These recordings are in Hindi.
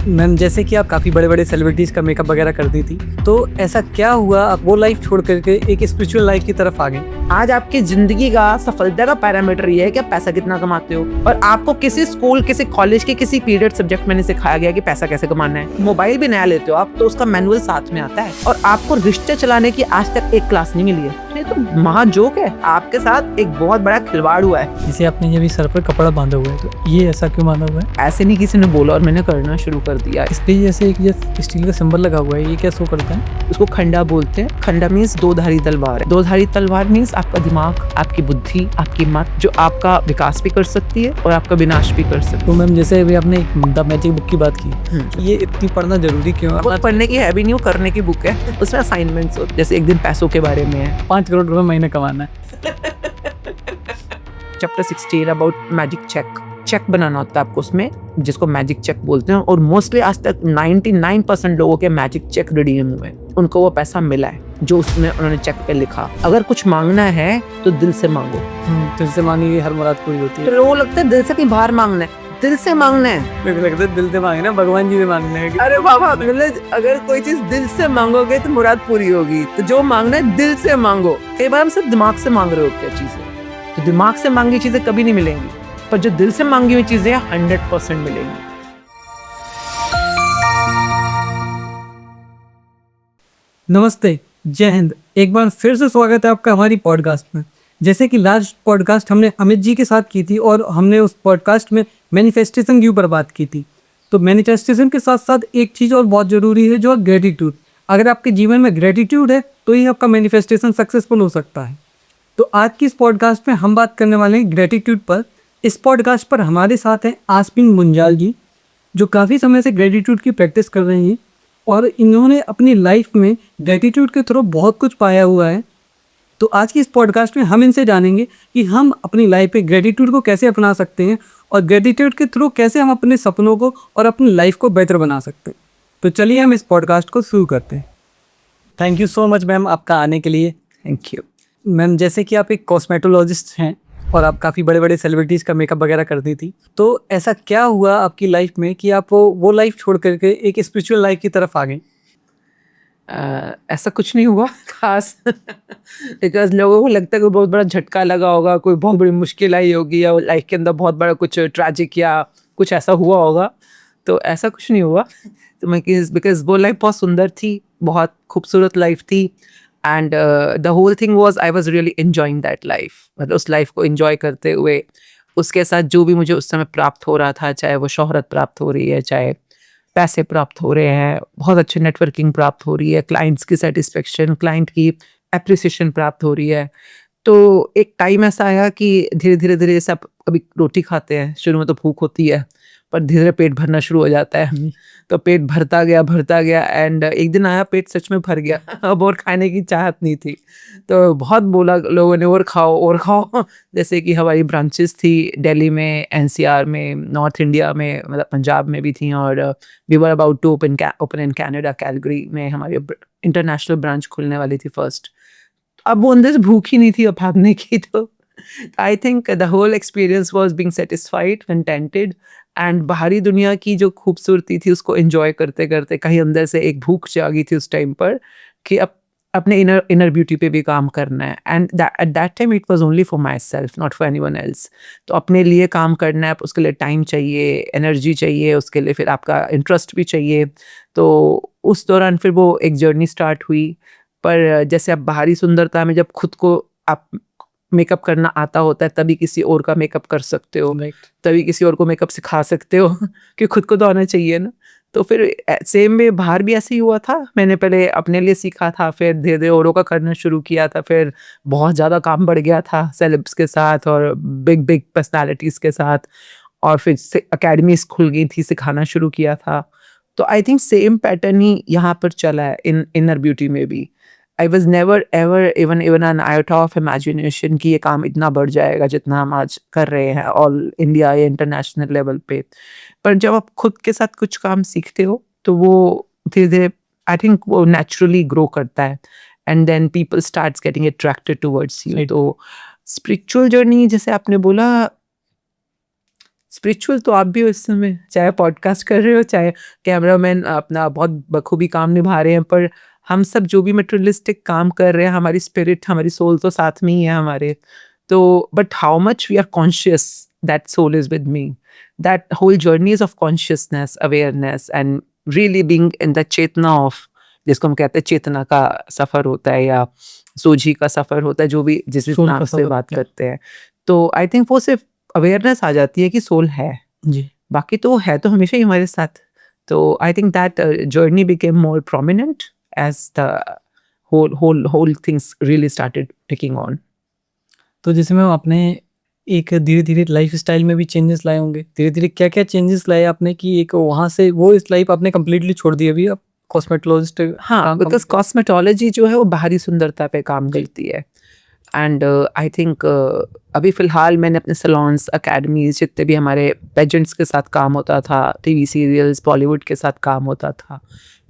मैम, जैसे कि आप काफ़ी बड़े-बड़े सेलिब्रिटीज़ का मेकअप वगैरह करती थी, तो ऐसा क्या हुआ आप वो लाइफ छोड़ कर के एक स्पिरिचुअल लाइफ की तरफ आ गए? आज आपकी जिंदगी का सफलता का पैरामीटर ये है कि आप पैसा कितना कमाते हो। और आपको किसी स्कूल, किसी कॉलेज के किसी पीरियड सब्जेक्ट में नहीं सिखाया गया कि पैसा कैसे कमाना है। मोबाइल भी नया लेते हो आप तो उसका मैनुअल साथ में आता है। और आपको रिश्ते चलाने की आज तक एक क्लास नहीं मिली है। ये तो महा जोक है। आपके साथ एक बहुत बड़ा खिलवाड़ हुआ है। जैसे आपने ये भी सर पर कपड़ा बांधा हुआ है, तो ये ऐसा क्यों बांधा हुआ है? ऐसे नहीं किसी ने बोला और मैंने करना शुरू कर दिया। इस पे जैसे एक ये स्टील का सिंबल लगा हुआ है, ये क्या शो करता है? उसको खंडा बोलते हैं। खंडा मीन्स दो धारी तलवार है। दो धारी तलवार मीन्स आपका दिमाग, आपकी बुद्धि, आपकी मत, जो आपका विकास भी कर सकती है और आपका विनाश भी कर सकती है। तो मैम, जैसे अभी आपने द मैजिक बुक की बात की, ये इतनी पढ़ना जरूरी क्यों है? वो पढ़ने की है भी नहीं, वो करने की बुक है। उसमें असाइनमेंट्स होते, जैसे एक दिन पैसों के बारे में है। 5 करोड़ रुपए महीने कमाना है। चैप्टर 16 अबाउट मैजिक चेक बनाना होता है आपको उसमें, जिसको मैजिक चेक बोलते हैं। और मोस्टली आज तक 99% लोगों के मैजिक चेक रिडीम हुए, उनको वो पैसा मिला है जो उसमें उन्होंने चेक पे लिखा। अगर कुछ मांगना है तो दिल से मांगो। दिल से मांगी हर मुराद पूरी होती है। तो लोगों को लगता है दिल से कहीं बाहर मांगना है, दिल से मांगना है। मेरे को लगता है दिल से मांगे ना, भगवान जी से मांगना है। अरे बाबा, अगर कोई चीज दिल से मांगोगे तो मुराद पूरी होगी। तो जो मांगना है दिल से मांगो। कई बार हम सिर्फ दिमाग से मांग रहे होते हैं चीजें, तो दिमाग से मांगी चीजें कभी नहीं मिलेंगी, पर जो दिल से मांगी हुई चीजें 100% मिलेंगी। नमस्ते, जय हिंद। एक बार फिर से स्वागत है आपका हमारी पॉडकास्ट में। जैसे कि लास्ट पॉडकास्ट हमने अमित जी के साथ की थी और हमने उस पॉडकास्ट में मैनिफेस्टेशन के ऊपर बात की थी। तो मैनिफेस्टेशन के साथ साथ एक चीज़ और बहुत ज़रूरी है, जो है ग्रेटिट्यूड। अगर आपके जीवन में ग्रेटिट्यूड है तो ही आपका मैनिफेस्टेशन सक्सेसफुल हो सकता है। तो आज की इस पॉडकास्ट में हम बात करने वाले हैं ग्रेटिट्यूड पर। इस पॉडकास्ट पर हमारे साथ हैं आसपिन मुंजाल जी, जो काफ़ी समय से ग्रेटिट्यूड की प्रैक्टिस कर रहे हैं और इन्होंने अपनी लाइफ में ग्रेटिट्यूड के थ्रू बहुत कुछ पाया हुआ है। तो आज की इस पॉडकास्ट में हम इनसे जानेंगे कि हम अपनी लाइफ में ग्रेटिट्यूड को कैसे अपना सकते हैं और ग्रेटिट्यूड के थ्रू कैसे हम अपने सपनों को और अपनी लाइफ को बेहतर बना सकते हैं। तो चलिए हम इस पॉडकास्ट को शुरू करते हैं। Thank you so much ma'am आपका आने के लिए। थैंक यू मैम, जैसे कि आप एक कॉस्मेटोलॉजिस्ट हैं और आप काफ़ी बड़े-बड़े सेलिब्रिटीज़ का मेकअप वगैरह करती थी, तो ऐसा क्या हुआ आपकी लाइफ में कि आप वो लाइफ छोड़ कर के एक स्पिरिचुअल लाइफ की तरफ आ गई? ऐसा कुछ नहीं हुआ खास। बिकॉज लोगों को लगता है कि बहुत बड़ा झटका लगा होगा, कोई बहुत बड़ी मुश्किल आई होगी, या लाइफ के अंदर बहुत बड़ा कुछ ट्रैजिक या कुछ ऐसा हुआ होगा। तो ऐसा कुछ नहीं हुआ। तो मैं बिकॉज वो लाइफ बहुत सुंदर थी, बहुत खूबसूरत लाइफ थी। And the whole thing was I was really enjoying that life. मतलब उस लाइफ को एंजॉय करते हुए उसके साथ जो भी मुझे उस समय प्राप्त हो रहा था, चाहे वो शोहरत प्राप्त हो रही है, चाहे पैसे प्राप्त हो रहे हैं, बहुत अच्छी नेटवर्किंग प्राप्त हो रही है, क्लाइंट्स की सेटिस्फेक्शन, क्लाइंट की एप्रिसिएशन प्राप्त हो रही है। तो एक टाइम ऐसा आया कि धीरे-धीरे जैसे आप कभी रोटी खाते हैं, शुरू में तो भूख होती है, पर धीरे-धीरे पेट भरना शुरू हो जाता है। तो पेट भरता गया एंड एक दिन आया पेट सच में भर गया। अब और खाने की चाहत नहीं थी। तो बहुत बोला लोगों ने, और खाओ। जैसे कि हमारी ब्रांचेस थी दिल्ली में, एनसीआर में, नॉर्थ इंडिया में, मतलब पंजाब में भी थी, और we were about to open in Canada, Calgary में हमारी इंटरनेशनल ब्रांच खुलने वाली थी फर्स्ट। अब वो अंदर से भूख ही नहीं थी अब भागने की। तो I think the whole experience was being satisfied, contented, and बाहरी दुनिया की जो खूबसूरती थी उसको एंजॉय करते करते कहीं अंदर से एक भूख जागी थी उस टाइम पर कि अब अपने इनर ब्यूटी पे भी काम करना है। And at that time it was only for my self, not for anyone else. तो अपने लिए काम करना है, उसके लिए टाइम चाहिए, एनर्जी चाहिए, उसके लिए फिर आपका इंटरेस्ट भी चाहिए। तो उस दौरान फिर वो एक जर्नी स्टार्ट हुई। पर जैसे आप बाहरी सुंदरता में जब खुद को आप मेकअप करना आता होता है, तभी किसी और का मेकअप कर सकते हो, तभी किसी और को मेकअप सिखा सकते हो कि खुद को तो आना चाहिए ना। तो फिर सेम में बाहर भी ऐसे ही हुआ था। मैंने पहले अपने लिए सीखा था, फिर धीरे धीरे औरों का करना शुरू किया था, फिर बहुत ज़्यादा काम बढ़ गया था सेलेब्स के साथ और बिग बिग पर्सनालिटीज़ के साथ, और फिर से अकेडमीज खुल गई थी, सिखाना शुरू किया था। तो आई थिंक सेम पैटर्न ही यहाँ पर चला है इन इनर ब्यूटी में भी। I was never ever even an iota of imagination कि ये काम इतना बढ़ जाएगा जितना हम आज कर रहे हैं ऑल इंडिया या इंटरनेशनल लेवल पे। पर जब आप खुद के साथ कुछ काम सीखते हो तो वो धीरे धीरे आई थिंक वो नेचुरली ग्रो करता है, and then people starts getting attracted towards you. Right. तो स्पिरिचुअल जर्नी जैसे आपने बोला, स्पिरिचुअल तो आप भी हो इस समय, चाहे पॉडकास्ट कर रहे हो, चाहे कैमरामैन अपना बहुत बखूबी काम निभा रहे हैं, पर हम सब जो भी मटेरियलिस्टिक काम कर रहे हैं, हमारी स्पिरिट, हमारी सोल तो साथ में ही है हमारे। तो but how much we are conscious that soul is with me, that whole journey is of consciousness, awareness and really being in the चेतना ऑफ, जिसको हम कहते हैं चेतना का सफर होता है या सोझी का सफर होता है, जो भी जिस भी सोल का नाम से सफर बात होता है। करते हैं। तो आई थिंक वो सिर्फ अवेयरनेस आ जाती है कि सोल है, जी। बाकी तो है तो हमेशा ही हमारे साथ। तो I think that journey became more prominent as the whole things really started taking on. तो जैसे मैम आपने एक धीरे-धीरे लाइफ़स्टाइल में भी चेंजेस लाए होंगे। धीरे-धीरे क्या-क्या चेंजेस लाए आपने कि एक वहाँ से वो इस लाइफ़ आपने कंप्लीटली छोड़ दी अभी आप कॉस्मेटोलॉजिस्ट हाँ, काम बिकॉज़ कॉस्मेटोलॉजी जो है वो बाहरी सुंदरता पे काम करती है। एंड आई थिंक अभी फ़िलहाल मैंने अपने सैलून्स, अकेडमीज़, जितने भी हमारे पेजेंट्स के साथ काम होता था, टीवी सीरियल्स, बॉलीवुड के साथ काम होता था,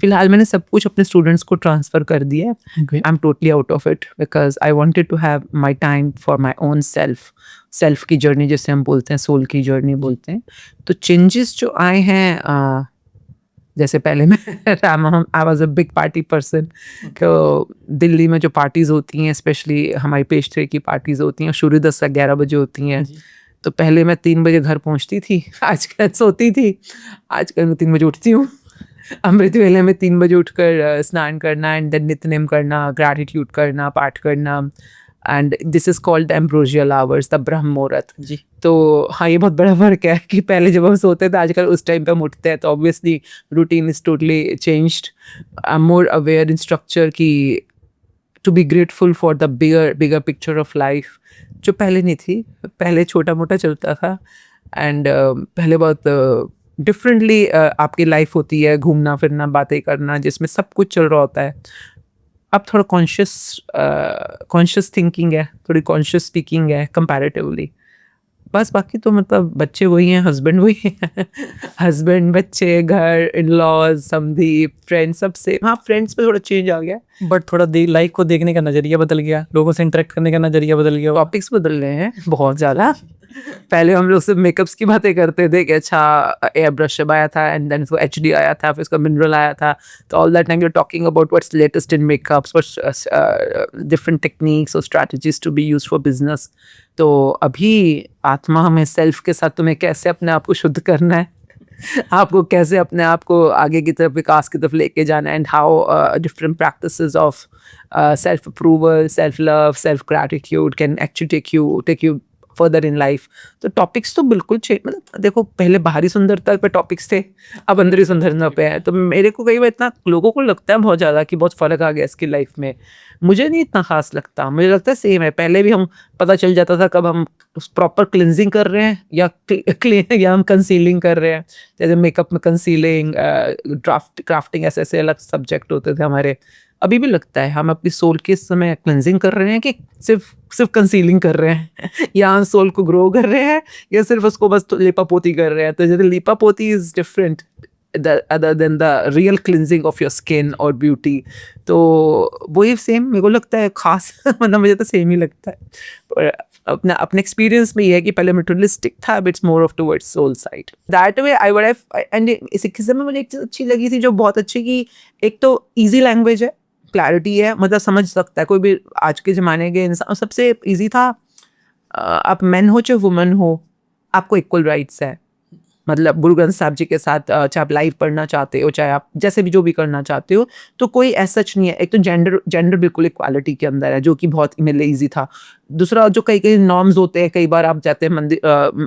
फ़िलहाल मैंने सब कुछ अपने स्टूडेंट्स को ट्रांसफ़र कर दिया है। Okay. I am totally out of it because I wanted to have my time for my own self की जर्नी जिसे हम बोलते हैं, सोल की जर्नी बोलते हैं। तो चेंजेस जो आए हैं जैसे पहले मैं I was a big party person. तो दिल्ली में जो पार्टीज़ होती हैं, स्पेशली हमारी पेशट्री की पार्टीज़ होती हैं, शुरू 10 से 11 बजे होती हैं। जी। तो पहले मैं 3 बजे घर पहुँचती थी, आजकल सोती थी, आजकल मैं 3 बजे उठती हूँ। अमृत वेले में 3 बजे उठकर स्नान करना एंड देन नित्य-नेम करना, ग्रैटिट्यूड करना, पाठ करना and this is called ambrosial hours, the Brahma muhurta. जी। तो हाँ, ये बहुत बड़ा फ़र्क है कि पहले जब हम सोते थे, आजकल उस टाइम पे हम उठते हैं, तो obviously routine is totally changed. I am more aware in structure कि to be grateful for the bigger picture of life, जो पहले नहीं थी। पहले छोटा-मोटा चलता था एंड पहले बहुत डिफरेंटली आपकी लाइफ होती है, घूमना-फिरना, बातें करना, जिसमें सब कुछ चल रहा होता है। अब थोड़ा कॉन्शियस थिंकिंग है, थोड़ी कॉन्शियस स्पीकिंग है कंपैरेटिवली। बस बाकी तो मतलब बच्चे वही हैं, हस्बैंड वही हैं। हस्बैंड, बच्चे, घर, इन-लॉज़, समधी, फ्रेंड्स सब सेम। हाँ, फ्रेंड्स में थोड़ा चेंज आ गया है। बट थोड़ा लाइफ़ को देखने का नज़रिया बदल गया, लोगों से इंटरेक्ट करने का नज़रिया बदल गया होगा। टॉपिक्स बदल रहे हैं बहुत ज़्यादा। पहले हम लोग सिर्फ मेकअप्स की बातें करते थे कि अच्छा एयर ब्रश अब आया था एंड देन उसको एचडी आया था, फिर उसका मिनरल आया था। तो all that time you are talking about what's latest in makeups, what's different techniques और strategies to be used for business. तो अभी आत्मा में सेल्फ के साथ तुम्हें कैसे अपने आप को शुद्ध करना है, आपको कैसे अपने आप को आगे की तरफ, विकास की तरफ लेके जाना है, and how different practices of self approval, self love, self gratitude can actually take you further in life. तो टॉपिक्स तो बिल्कुल मतलब देखो, पहले बाहरी सुंदरता पे टॉपिक्स थे, अब अंदरी सुंदरता पे है। तो मेरे को कई बार इतना लोगों को लगता है बहुत ज़्यादा कि बहुत फ़र्क आ गया इसकी लाइफ में। मुझे नहीं इतना खास लगता, मुझे लगता है सेम है। पहले भी हम पता चल जाता था कब हम प्रॉपर क्लिनजिंग कर रहे हैं या या हम कंसीलिंग कर रहे हैं। जैसे मेकअप में कंसीलिंग, क्राफ्टिंग, ऐसे ऐसे अलग सब्जेक्ट होते थे हमारे। अभी भी लगता है हम अपनी सोल के इस समय क्लिनजिंग कर रहे हैं कि सिर्फ कंसीलिंग कर रहे हैं या हम सोल को ग्रो कर रहे हैं या सिर्फ उसको बस लिपापोती कर रहे हैं। तो जैसे लिपापोती is different other than the real cleansing of your skin और ब्यूटी। तो वही सेम मेरे को लगता है खास मतलब मुझे तो सेम ही लगता है। पर अपने एक्सपीरियंस में ये है कि पहले मटेरियलिस्टिक था, अब it's more of towards soul side. That way I would have. And Sikhism में मुझे एक चीज़ अच्छी लगी थी, जो बहुत अच्छी, कि एक तो ईजी लैंग्वेज है, क्लैरिटी है, मतलब समझ सकता है कोई भी आज के ज़माने के इंसान। सबसे ईजी था, आप मैन हो चाहे वुमन हो, आपको इक्वल राइट्स है। मतलब गुरु ग्रंथ साहब जी के साथ चाहे आप लाइव पढ़ना चाहते हो, चाहे आप जैसे भी जो भी करना चाहते हो, तो कोई ऐसा सच नहीं है। एक तो जेंडर बिल्कुल इक्वालिटी के अंदर है, जो कि बहुत मेरे लिए ईजी था। दूसरा, जो कई नॉर्म्स होते हैं, कई बार आप जाते हैं मंदिर,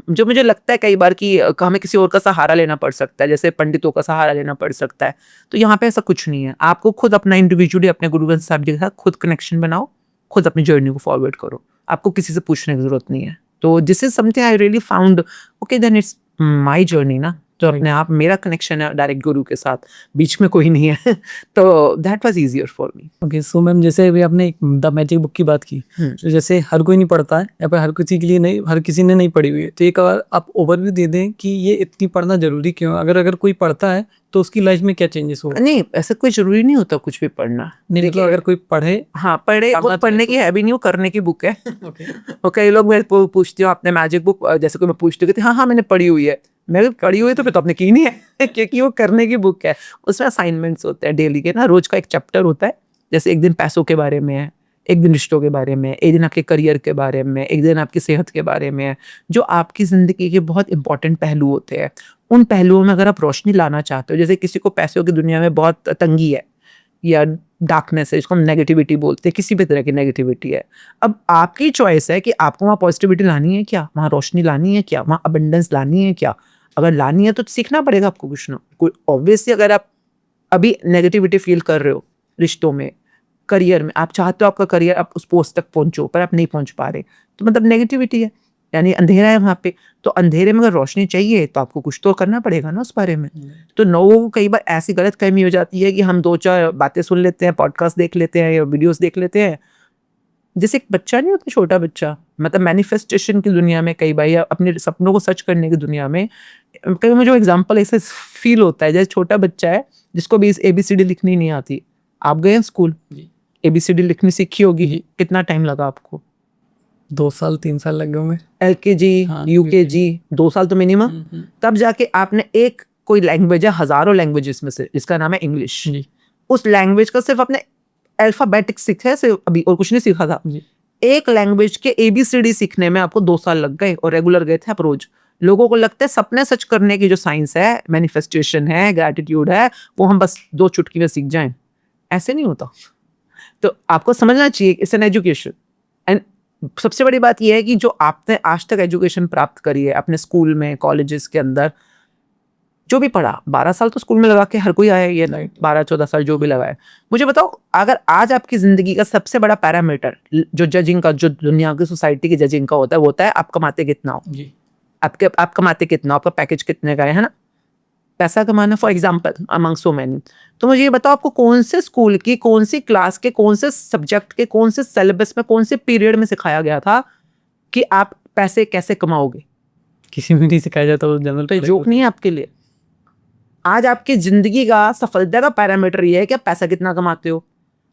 जो मुझे लगता है कई बार कि हमें किसी और का सहारा लेना पड़ सकता है, जैसे पंडितों का सहारा लेना पड़ सकता है। तो यहाँ पे ऐसा कुछ नहीं है। आपको खुद अपना इंडिविजुअली अपने गुरु ग्रंथ साहब जी के साथ खुद कनेक्शन बनाओ, खुद अपनी जर्नी को फॉरवर्ड करो, आपको किसी से पूछने की जरूरत नहीं है। तो this is something I really found, okay then it's my journey ना, जो अपने आप मेरा कनेक्शन है डायरेक्ट गुरु के साथ, बीच में कोई नहीं है तो that was easier for me. Okay, so ma'am जैसे अभी आपने द मैजिक बुक की बात की, तो जैसे हर कोई नहीं पढ़ता है या फिर हर किसी के लिए नहीं, हर किसी ने नहीं पढ़ी हुई है, तो एक बार आप ओवरव्यू दे दें कि ये इतनी पढ़ना जरूरी क्यों है? अगर अगर कोई पढ़ता है तो उसकी लाइफ में क्या चेंजेस हो? नहीं, ऐसा कोई जरूरी नहीं होता कुछ भी पढ़ना। नहीं मतलब अगर कोई पढ़े, हाँ पढ़े, वो करना पढ़ने की है भी नहीं, वो करने की बुक है। और कई लोग मेरे को पूछते हो आपने मैजिक बुक, जैसे कोई मैं पूछती हूँ कि हाँ हाँ मैंने पढ़ी हुई है, मैं पढ़ी हुई है तो फिर तो आपने की नहीं है क्योंकि वो करने की बुक है। उसमें असाइनमेंट्स होते हैं डेली के ना, रोज का एक चैप्टर होता है। जैसे एक दिन पैसों के बारे में है, एक दिन रिश्तों के बारे में, एक दिन आपके करियर के बारे में, एक दिन आपकी सेहत के बारे में है, जो आपकी जिंदगी के बहुत इंपॉर्टेंट पहलू होते हैं। उन पहलुओं में अगर आप रोशनी लाना चाहते हो, जैसे किसी को पैसों की दुनिया में बहुत तंगी है या डार्कनेस है, इसको हम नेगेटिविटी बोलते हैं, किसी भी तरह की नेगेटिविटी है, अब आपकी चॉइस है कि आपको वहाँ पॉजिटिविटी लानी है क्या, वहाँ रोशनी लानी है क्या, वहाँ अबंडेंस लानी है क्या। अगर लानी है तो सीखना पड़ेगा आपको कुछ ना कोई। ऑब्वियसली अगर आप अभी नेगेटिविटी फील कर रहे हो रिश्तों में, करियर में, आप चाहते हो आपका करियर आप उस पोस्ट तक पहुंचो पर आप नहीं पहुंच पा रहे, तो मतलब नेगेटिविटी है, यानी अंधेरा है वहाँ पे। तो अंधेरे में अगर रोशनी चाहिए तो आपको कुछ तो करना पड़ेगा ना उस बारे में। तो लोगों को कई बार ऐसी गलत फहमी हो जाती है कि हम 2-4 बातें सुन लेते हैं, पॉडकास्ट देख लेते हैं या वीडियोस देख लेते हैं। जैसे एक बच्चा नहीं होता, छोटा बच्चा, मतलब मैनिफेस्टेशन की दुनिया में कई बार, या अपने सपनों को सच करने की दुनिया में कई बार मुझे एग्जाम्पल ऐसे फील होता है, जैसे छोटा बच्चा है जिसको भी ABCD लिखनी नहीं आती। आप गए स्कूल, ABCD लिखनी सीखी होगी, कितना टाइम लगा आपको? 2 साल 3 साल लग गए होंगे। LKG, UKG, 2 साल तो मिनिमम। तब जाके आपने एक कोई लैंग्वेज है हजारों लैंग्वेजेस में से, जिसका नाम है इंग्लिश, उस लैंग्वेज का सिर्फ आपने अल्फाबेटिक्स सीखा है सिर्फ अभी, और कुछ नहीं सीखा था। एक लैंग्वेज के ABCD सीखने में आपको 2 साल लग गए और रेगुलर गए थे आप रोज। लोगों को लगता है सपने सच करने की जो साइंस है, मैनिफेस्टेशन है, ग्रैटिट्यूड है, वो हम बस 2 चुटकी में सीख जाएं। ऐसे नहीं होता। तो आपको समझना चाहिए इट्स एन एजुकेशन। एंड सबसे बड़ी बात यह है कि जो आपने आज तक एजुकेशन प्राप्त करी है अपने स्कूल में, कॉलेजेस के अंदर, जो भी पढ़ा, 12 साल तो स्कूल में लगा के हर कोई आया, ये 12-14 साल जो भी लगाए। मुझे बताओ, अगर आज आपकी जिंदगी का सबसे बड़ा पैरामीटर जो जजिंग का, जो दुनिया की सोसाइटी की जजिंग का होता है, वो होता है आप कमाते कितना हो। आप कमाते कितना, आपका पैकेज कितने का है ना, पैसा कमाना for example among so many. तो मुझे ये बताओ, आपको कौन से स्कूल की, कौन सी क्लास के, कौन से सब्जेक्ट के, कौन से सिलेबस में, कौन से पीरियड में सिखाया गया था कि आप पैसे कैसे कमाओगे? किसी में नहीं सिखाया जाता, वो जनरल तो जोक नहीं है आपके लिए। आज आपकी जिंदगी का सफलता का पैरामीटर ये है कि आप पैसा कितना कमाते हो,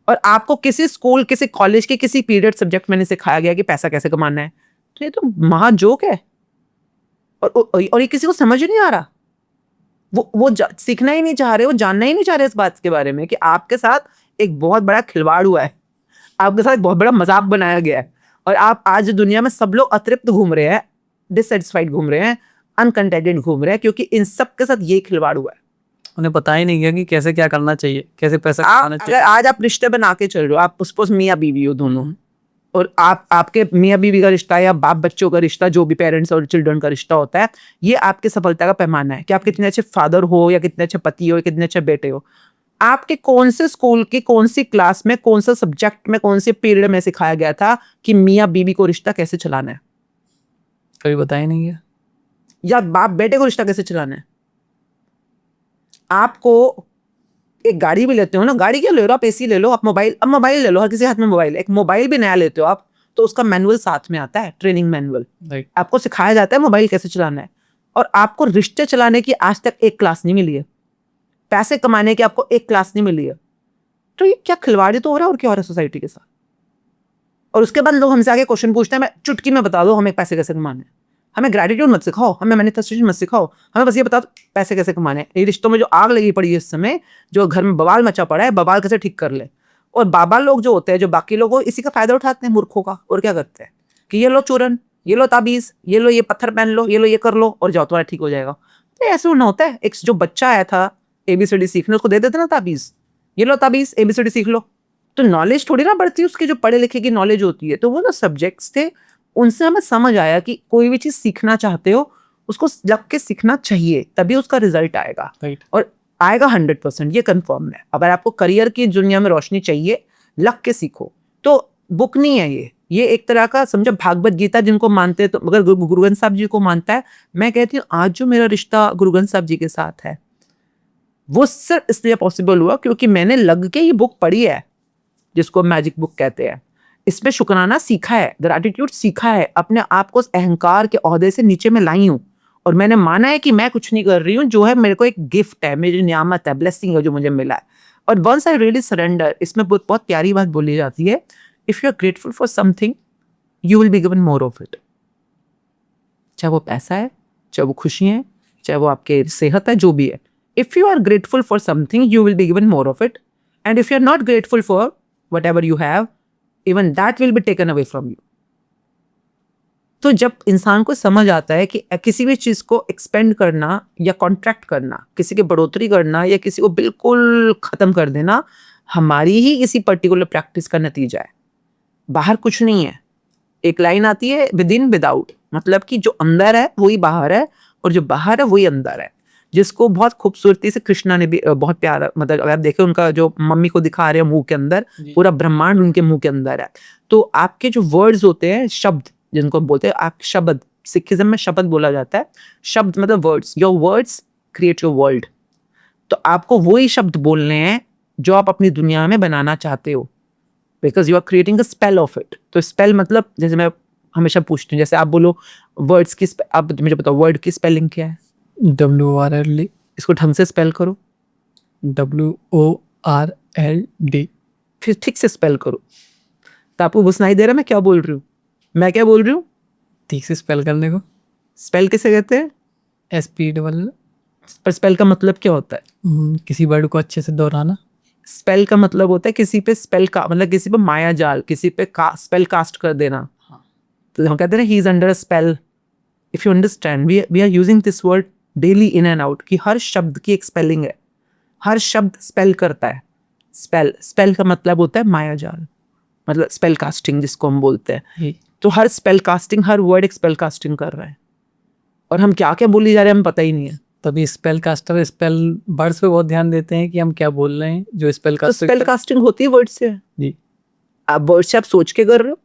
और आपको किसी स्कूल, किसी कॉलेज के किसी पीरियड सब्जेक्ट में नहीं सिखाया गया कि पैसा कैसे कमाना है। तो ये तो महा जोक है, और ये किसी को समझ ही नहीं आ रहा। वो सीखना ही नहीं चाह रहे, वो जानना ही नहीं चाह रहे इस बात के बारे में कि आपके साथ एक बहुत बड़ा खिलवाड़ हुआ है, आपके साथ बहुत बड़ा मजाक बनाया गया है, और आप आज दुनिया में सब लोग अतृप्त घूम रहे हैं, डिससेटिस्फाइड घूम रहे हैं, अनकंटेंटेड घूम रहे हैं, क्योंकि इन सब के साथ ये खिलवाड़ हुआ है। उन्हें पता ही नहीं गया कि कैसे क्या करना चाहिए, कैसे पैसा कमाना चाहिए। अगर आज आप रिश्ते बना के चल रहे हो, आप सपोज मियाँ बीवी हो दोनों, और आपके मियाँ बीवी का रिश्ता या बाप बच्चों का रिश्ता, जो भी पेरेंट्स और चिल्ड्रन का रिश्ता होता है, ये आपकी सफलता का पैमाना है कि आप कितने अच्छे फादर हो, या कितने अच्छे पति हो, या कितने अच्छे बेटे हो। आपके कौन से स्कूल की, कौन सी क्लास में, कौन सा सब्जेक्ट में, कौन से पीरियड में सिखाया गया था कि मियाँ बीवी को रिश्ता कैसे चलाना है? कभी बताया नहीं गया। या बाप बेटे को रिश्ता कैसे चलाना है? आपको एक गाड़ी भी लेते हो ना, गाड़ी क्या ले रहे हो आप, AC ले लो, आप मोबाइल ले लो, हर किसी हाथ में मोबाइल है, एक मोबाइल भी नया लेते हो आप, तो उसका मैनुअल साथ में आता है, ट्रेनिंग मैनुअल। आपको सिखाया जाता है मोबाइल कैसे चलाना है, और आपको रिश्ते चलाने की आज तक एक क्लास नहीं मिली है, पैसे कमाने की आपको एक क्लास नहीं मिली है। तो ये क्या खिलवाड़ी तो हो रहा है, और क्या हो रहा है सोसाइटी के साथ। और उसके बाद लोग हमसे आगे क्वेश्चन पूछते हैं, मैं चुटकी में बता दो हमें पैसे कैसे कमाने हैं, हमें ग्रेटिट्यूड मत सिखाओ, हमें मैनिफेस्टेशन मत सिखाओ, हमें बस ये बता दो पैसे कैसे कमाने हैं। ये रिश्तों में जो आग लगी पड़ी है इस समय, जो घर में बवाल मचा पड़ा है, बवाल कैसे ठीक कर ले। और बाबा लोग जो होते हैं, जो बाकी लोग, इसी का फायदा उठाते हैं मूर्खों का, और क्या करते हैं कि ये लो चूरन, ये लो ताबीज, ये लो ये पत्थर पहन लो, ये लो ये कर लो, और जाओ तुम्हारा ठीक हो जाएगा। तो ऐसे होना होता है। एक जो बच्चा आया था ABCD सीखने, उसको दे देते ना ताबीज, ये लो ताबीज, ABCD सीख लो, तो नॉलेज थोड़ी ना बढ़ती, उसके जो पढ़े लिखे की नॉलेज होती है। तो वो जो सब्जेक्ट्स थे, उनसे हमें समझ आया कि कोई भी चीज सीखना चाहते हो, उसको लग के सीखना चाहिए, तभी उसका रिजल्ट आएगा। और आएगा 100%, ये कंफर्म है। अगर आपको करियर की दुनिया में रोशनी चाहिए, लग के सीखो। तो बुक नहीं है ये एक तरह का समझो भागवत गीता जिनको मानते हैं, तो अगर गुरु ग्रंथ साहब जी को मानता है, मैं कहती हूँ आज जो मेरा रिश्ता गुरु ग्रंथ साहब जी के साथ है वो सिर्फ इसलिए पॉसिबल हुआ क्योंकि मैंने लग के ये बुक पढ़ी है जिसको मैजिक बुक कहते हैं। इसमें शुक्राना सीखा है, ग्रैटिट्यूड सीखा है, अपने आप को उस अहंकार के ओहदे से नीचे में लाई हूँ और मैंने माना है कि मैं कुछ नहीं कर रही हूँ, जो है मेरे को एक गिफ्ट है, मेरी नियामत है, ब्लेसिंग है जो मुझे मिला है। और वंस आई रियली सरेंडर, इसमें बहुत बहुत प्यारी बात बोली जाती है, if you are grateful for something you will be given more of it. चाहे वो पैसा है, चाहे वो खुशी है, चाहे वो आपके सेहत है, जो भी है, if you are grateful for something you will be given more of it, and if you are not grateful for whatever you have, even that will be taken away from you. तो जब इंसान को समझ आता है कि किसी भी चीज को एक्सपेंड करना या कॉन्ट्रैक्ट करना, किसी की बढ़ोतरी करना या किसी को बिल्कुल खत्म कर देना, हमारी ही किसी पर्टिकुलर प्रैक्टिस का नतीजा है, बाहर कुछ नहीं है। एक लाइन आती है विद इन विदाउट, मतलब कि जो अंदर है वही बाहर है और जो बाहर है वही अंदर है, जिसको बहुत खूबसूरती से कृष्णा ने भी बहुत प्यारा, मतलब अगर आप देखें उनका जो मम्मी को दिखा रहे हैं मुंह के अंदर, पूरा ब्रह्मांड उनके मुंह के अंदर है। तो आपके जो वर्ड्स होते हैं, शब्द जिनको बोलते हैं, आप शब्द, सिखिज्म में शब्द बोला जाता है, शब्द मतलब words, your words create your world. तो आपको वही शब्द बोलने हैं जो आप अपनी दुनिया में बनाना चाहते हो, because you are creating a spell of it. तो स्पेल मतलब, जैसे मैं हमेशा पूछती हूँ, जैसे आप बोलो वर्ड्स की, आप मुझे बताओ वर्ड की स्पेलिंग क्या है? WORLD। इसको ढंग से स्पेल करो। WORLD। फिर ठीक से स्पेल करो। तो आपको वो सुनाई दे रहा है मैं क्या बोल रही हूँ? मैं क्या बोल रही हूँ? ठीक से स्पेल करने को स्पेल किसे कहते हैं? SPEL। पर स्पेल का मतलब क्या होता है? किसी वर्ड को अच्छे से दोहराना। स्पेल का मतलब होता है किसी पे स्पेल का, मतलब किसी पे माया जाल, किसी पे स्पेल कास्ट कर देना। तो हम कहते हैं he is under a spell. If you understand, we are using this word daily in and out, कि हर शब्द की एक स्पेलिंग है, हर शब्द स्पेल करता है। स्पेल का मतलब होता है माया जाल, मतलब स्पेल कास्टिंग जिसको हम बोलते हैं। तो हर स्पेल कास्टिंग, हर वर्ड एक स्पेल कास्टिंग कर रहा है, और हम क्या क्या बोली जा रहे हैं हमें पता ही नहीं है। तभी स्पेल कास्टर स्पेल वर्ड्स पे बहुत ध्यान देते हैं कि हम क्या बोल रहे हैं। जो स्पेल तो कास्टर स्पेल कास्टिंग होती है वर्ड से। जी, आप वर्ड से आप सोच के कर रहे हो,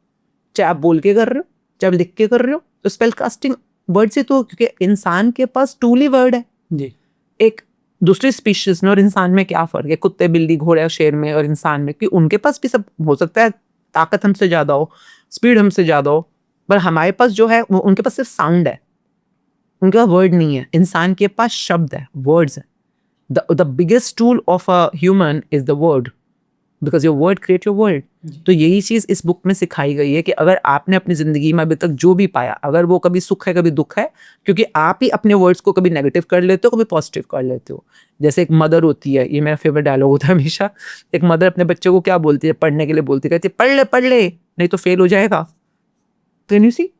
चाहे आप बोल के कर रहे हो, चाहे आप लिख के कर रहे हो, तो स्पेल कास्टिंग वर्ड से। तो क्योंकि इंसान के पास टूल ही वर्ड है। जी। एक दूसरी स्पीशीज में और इंसान में क्या फर्क है, कुत्ते बिल्ली घोड़े और शेर में और इंसान में? कि उनके पास भी सब हो सकता है, ताकत हमसे ज्यादा हो, स्पीड हमसे ज्यादा हो, पर हमारे पास जो है वो, उनके पास सिर्फ साउंड है, उनके पास वर्ड नहीं है। इंसान के पास शब्द है, वर्ड्स है। The biggest tool of a human is the word, because your word create your world. तो यही चीज इस बुक में सिखाई गई है कि अगर आपने अपनी जिंदगी में अभी तक जो भी पाया, अगर वो कभी सुख है कभी दुख है, क्योंकि आप ही अपने वर्ड्स को कभी नेगेटिव कर लेते हो, कभी पॉजिटिव कर लेते हो। जैसे एक मदर होती है, ये मेरा फेवरेट डायलॉग होता है हमेशा, एक मदर अपने बच्चे को क्या बोलती है पढ़ने के लिए, बोलती है, कहती है पढ़ ले नहीं तो फेल हो जाएगा। कैन यू सी,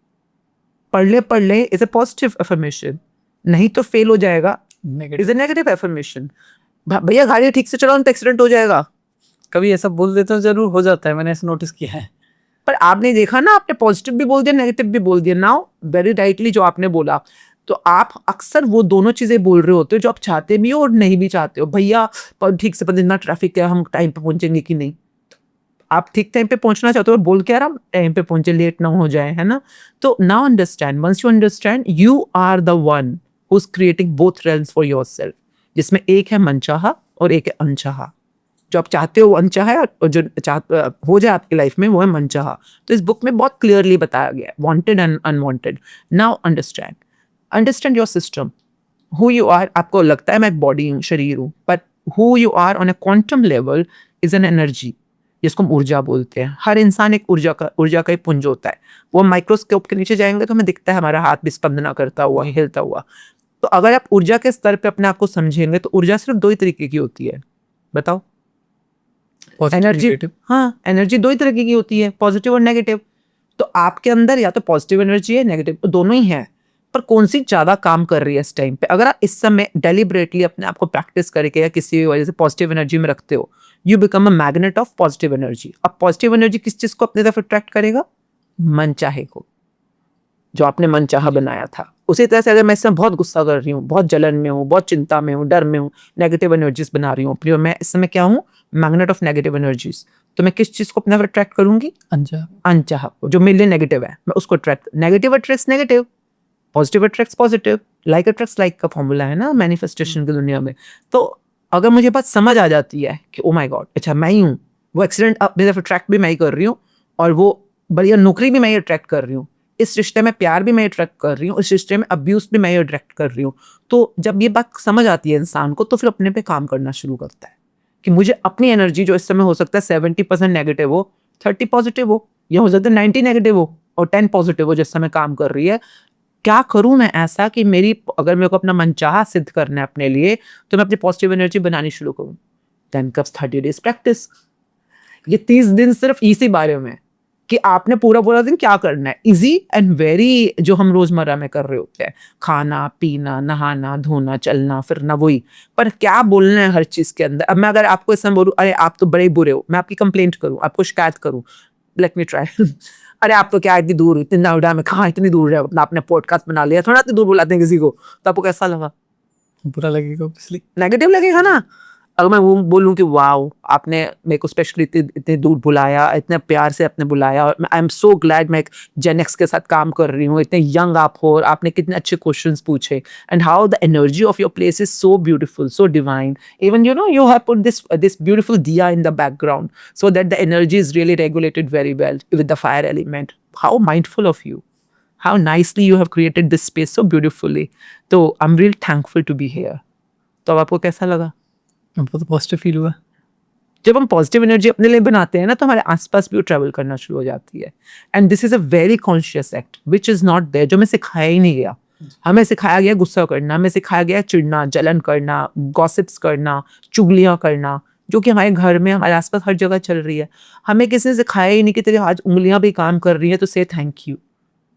पढ़ ले इज अ पॉजिटिव अफर्मेशन, नहीं तो फेल हो जाएगा इज अ नेगेटिव अफर्मेशन। भैया गाड़ी ठीक से चलाओ तो एक्सीडेंट हो जाएगा। कभी ऐसा बोल देते हो, जरूर हो जाता है, मैंने ऐसा नोटिस किया है। पर आपने देखा ना, आपने पॉजिटिव भी बोल दिया, नेगेटिव भी बोल दिया। नाउ वेरी राइटली जो आपने बोला, तो आप अक्सर वो दोनों चीजें बोल रहे होते हो जो आप चाहते भी हो और नहीं भी चाहते हो। भैया ठीक से पता, इतना ट्रैफिक है, हम टाइम पे पहुंचेंगे कि नहीं? आप ठीक टाइम पे पहुंचना चाहते हो, बोल के आराम टाइम पे पहुंचे, लेट ना हो जाए, है ना? तो now understand, once you understand, you are the one who is creating both realms for yourself, जिसमें एक है मनचाहा और एक है अनचाहा। जो आप चाहते हो वो अनचाहा है, और जो हो जाए आपकी लाइफ में वो है मनचाहा। तो इस बुक में बहुत क्लियरली बताया गया है, wanted and unwanted. Now understand your system, who you are. आपको लगता है मैं एक बॉडी हूँ, शरीर हूँ, but who you are on a quantum level is an energy, जिसको हम ऊर्जा बोलते हैं। हर इंसान एक ऊर्जा का ही पुंज होता है। वो माइक्रोस्कोप के नीचे जाएंगे तो हमें दिखता है हमारा हाथ भी स्पंदना करता हुआ, हिलता हुआ। तो अगर आप ऊर्जा के स्तर पे अपने आप को समझेंगे, तो ऊर्जा सिर्फ दो ही तरीके की होती है, बताओ? एनर्जी, हाँ, एनर्जी दो ही तरीके की होती है, पॉजिटिव और नेगेटिव। तो आपके अंदर या तो पॉजिटिव एनर्जी है, नेगेटिव, तो दोनों ही है। पर कौन सी ज्यादा काम कर रही है इस टाइम पे? अगर आप इस समय डेलिबरेटली अपने आप को प्रैक्टिस करके या किसी भी वजह से पॉजिटिव एनर्जी में रखते हो, you become a magnet of positive energy. अब पॉजिटिव एनर्जी किस चीज को अपनी तरफ अट्रैक्ट करेगा? मन चाहे को, जो आपने मन चाहा बनाया था। उसी तरह से अगर मैं इस समय बहुत गुस्सा कर रही हूँ, बहुत जलन में हूँ, बहुत चिंता में हूँ, डर में हूँ, नेगेटिव एनर्जीज बना रही हूँ, मैं इस समय क्या हूँ? Magnet of negative energies. तो मैं किस चीज़ को अपने अट्रैक्ट करूंगी? अच्छा, अनचाहा को, जो मेरे लिए नेगेटिव है, मैं उसको attract, negative attracts negative, positive attracts positive, like attracts like का फॉर्मूला है ना मैनिफेस्टेशन की दुनिया में। तो अगर मुझे बात समझ आ जाती है कि ओ माय गॉड, अच्छा मैं ही हूँ, वो एक्सीडेंट अब मेरे अट्रैक्ट भी मैं ही कर रही हूँ, और वो बढ़िया नौकरी भी मैं ही अट्रैक्ट कर रही हूँ, इस रिश्ते में प्यार भी मैं अट्रैक्ट कर रही हूँ, इस रिश्ते में अब्यूज भी मैं अट्रैक्ट कर रही हूँ। तो जब ये बात समझ आती है इंसान को, तो फिर अपने पे काम करना शुरू करता है कि मुझे अपनी एनर्जी, जो इस समय हो सकता है 70% नेगेटिव हो, 30 पॉजिटिव हो, या हो सकता है 90 नेगेटिव हो और 10 पॉजिटिव हो, जिस समय काम कर रही है, क्या करूं मैं ऐसा कि मेरी, अगर मेरे को अपना मनचाहा सिद्ध करना है अपने लिए, तो मैं अपनी पॉजिटिव एनर्जी बनानी शुरू करूं। Then comes 30 days practice. ये 30 दिन सिर्फ इसी बारे में है कि आपने पूरा पूरा दिन क्या करना है, इजी एंड वेरी, जो हम रोजमर्रा में कर रहे होते हैं, खाना पीना नहाना धोना चलना फिरना, वही, पर क्या बोलना है हर चीज के अंदर। अब मैं अगर आपको इस समय बोलूं, अरे आप तो बड़े बुरे हो, मैं आपकी कंप्लेंट करूं, आपको शिकायत करूं, लेट मी ट्राई अरे आप तो क्या इतनी दूर, इतनी नोएडा में, कहाँ इतनी दूर है, आपने पॉडकास्ट बना लिया, थोड़ा इतनी दूर बुलाते हैं किसी को, तो आपको कैसा लगा? बुरा लगेगा ऑब्वियसली। नेगेटिव लगेगा ना। अगर मैं वो बोलूँ कि वाओ, आपने मेरे को स्पेशली इतने इतने दूर बुलाया, इतने प्यार से आपने बुलाया, और आई एम सो ग्लैड मैं एक जेनेक्स के साथ काम कर रही हूँ, इतने यंग आप हो और आपने कितने अच्छे क्वेश्चंस पूछे, and how the energy of your place is so beautiful, so divine, even you know you have put this beautiful diya in the background so that the energy is really regulated very well with the fire element. How mindful of you, how nicely you have created this space so beautifully. तो I'm really thankful to be here. तो अब आपको कैसा लगा? बहुत पॉजिटिव फील हुआ। जब हम पॉजिटिव एनर्जी अपने लिए बनाते हैं ना, तो हमारे आसपास भी वो ट्रैवल करना शुरू हो जाती है। And this is a very conscious act which is not there, जो हमें सिखाया ही नहीं गया। हमें सिखाया गया गुस्सा करना, हमें सिखाया गया चिढ़ना, जलन करना, गॉसिप्स करना, चुगलियाँ करना, जो कि हमारे घर में हमारे आसपास हर जगह चल रही है। हमें किसी ने सिखाया ही नहीं कि तेरे आज उंगलियां भी काम कर रही हैं तो से थैंक यू,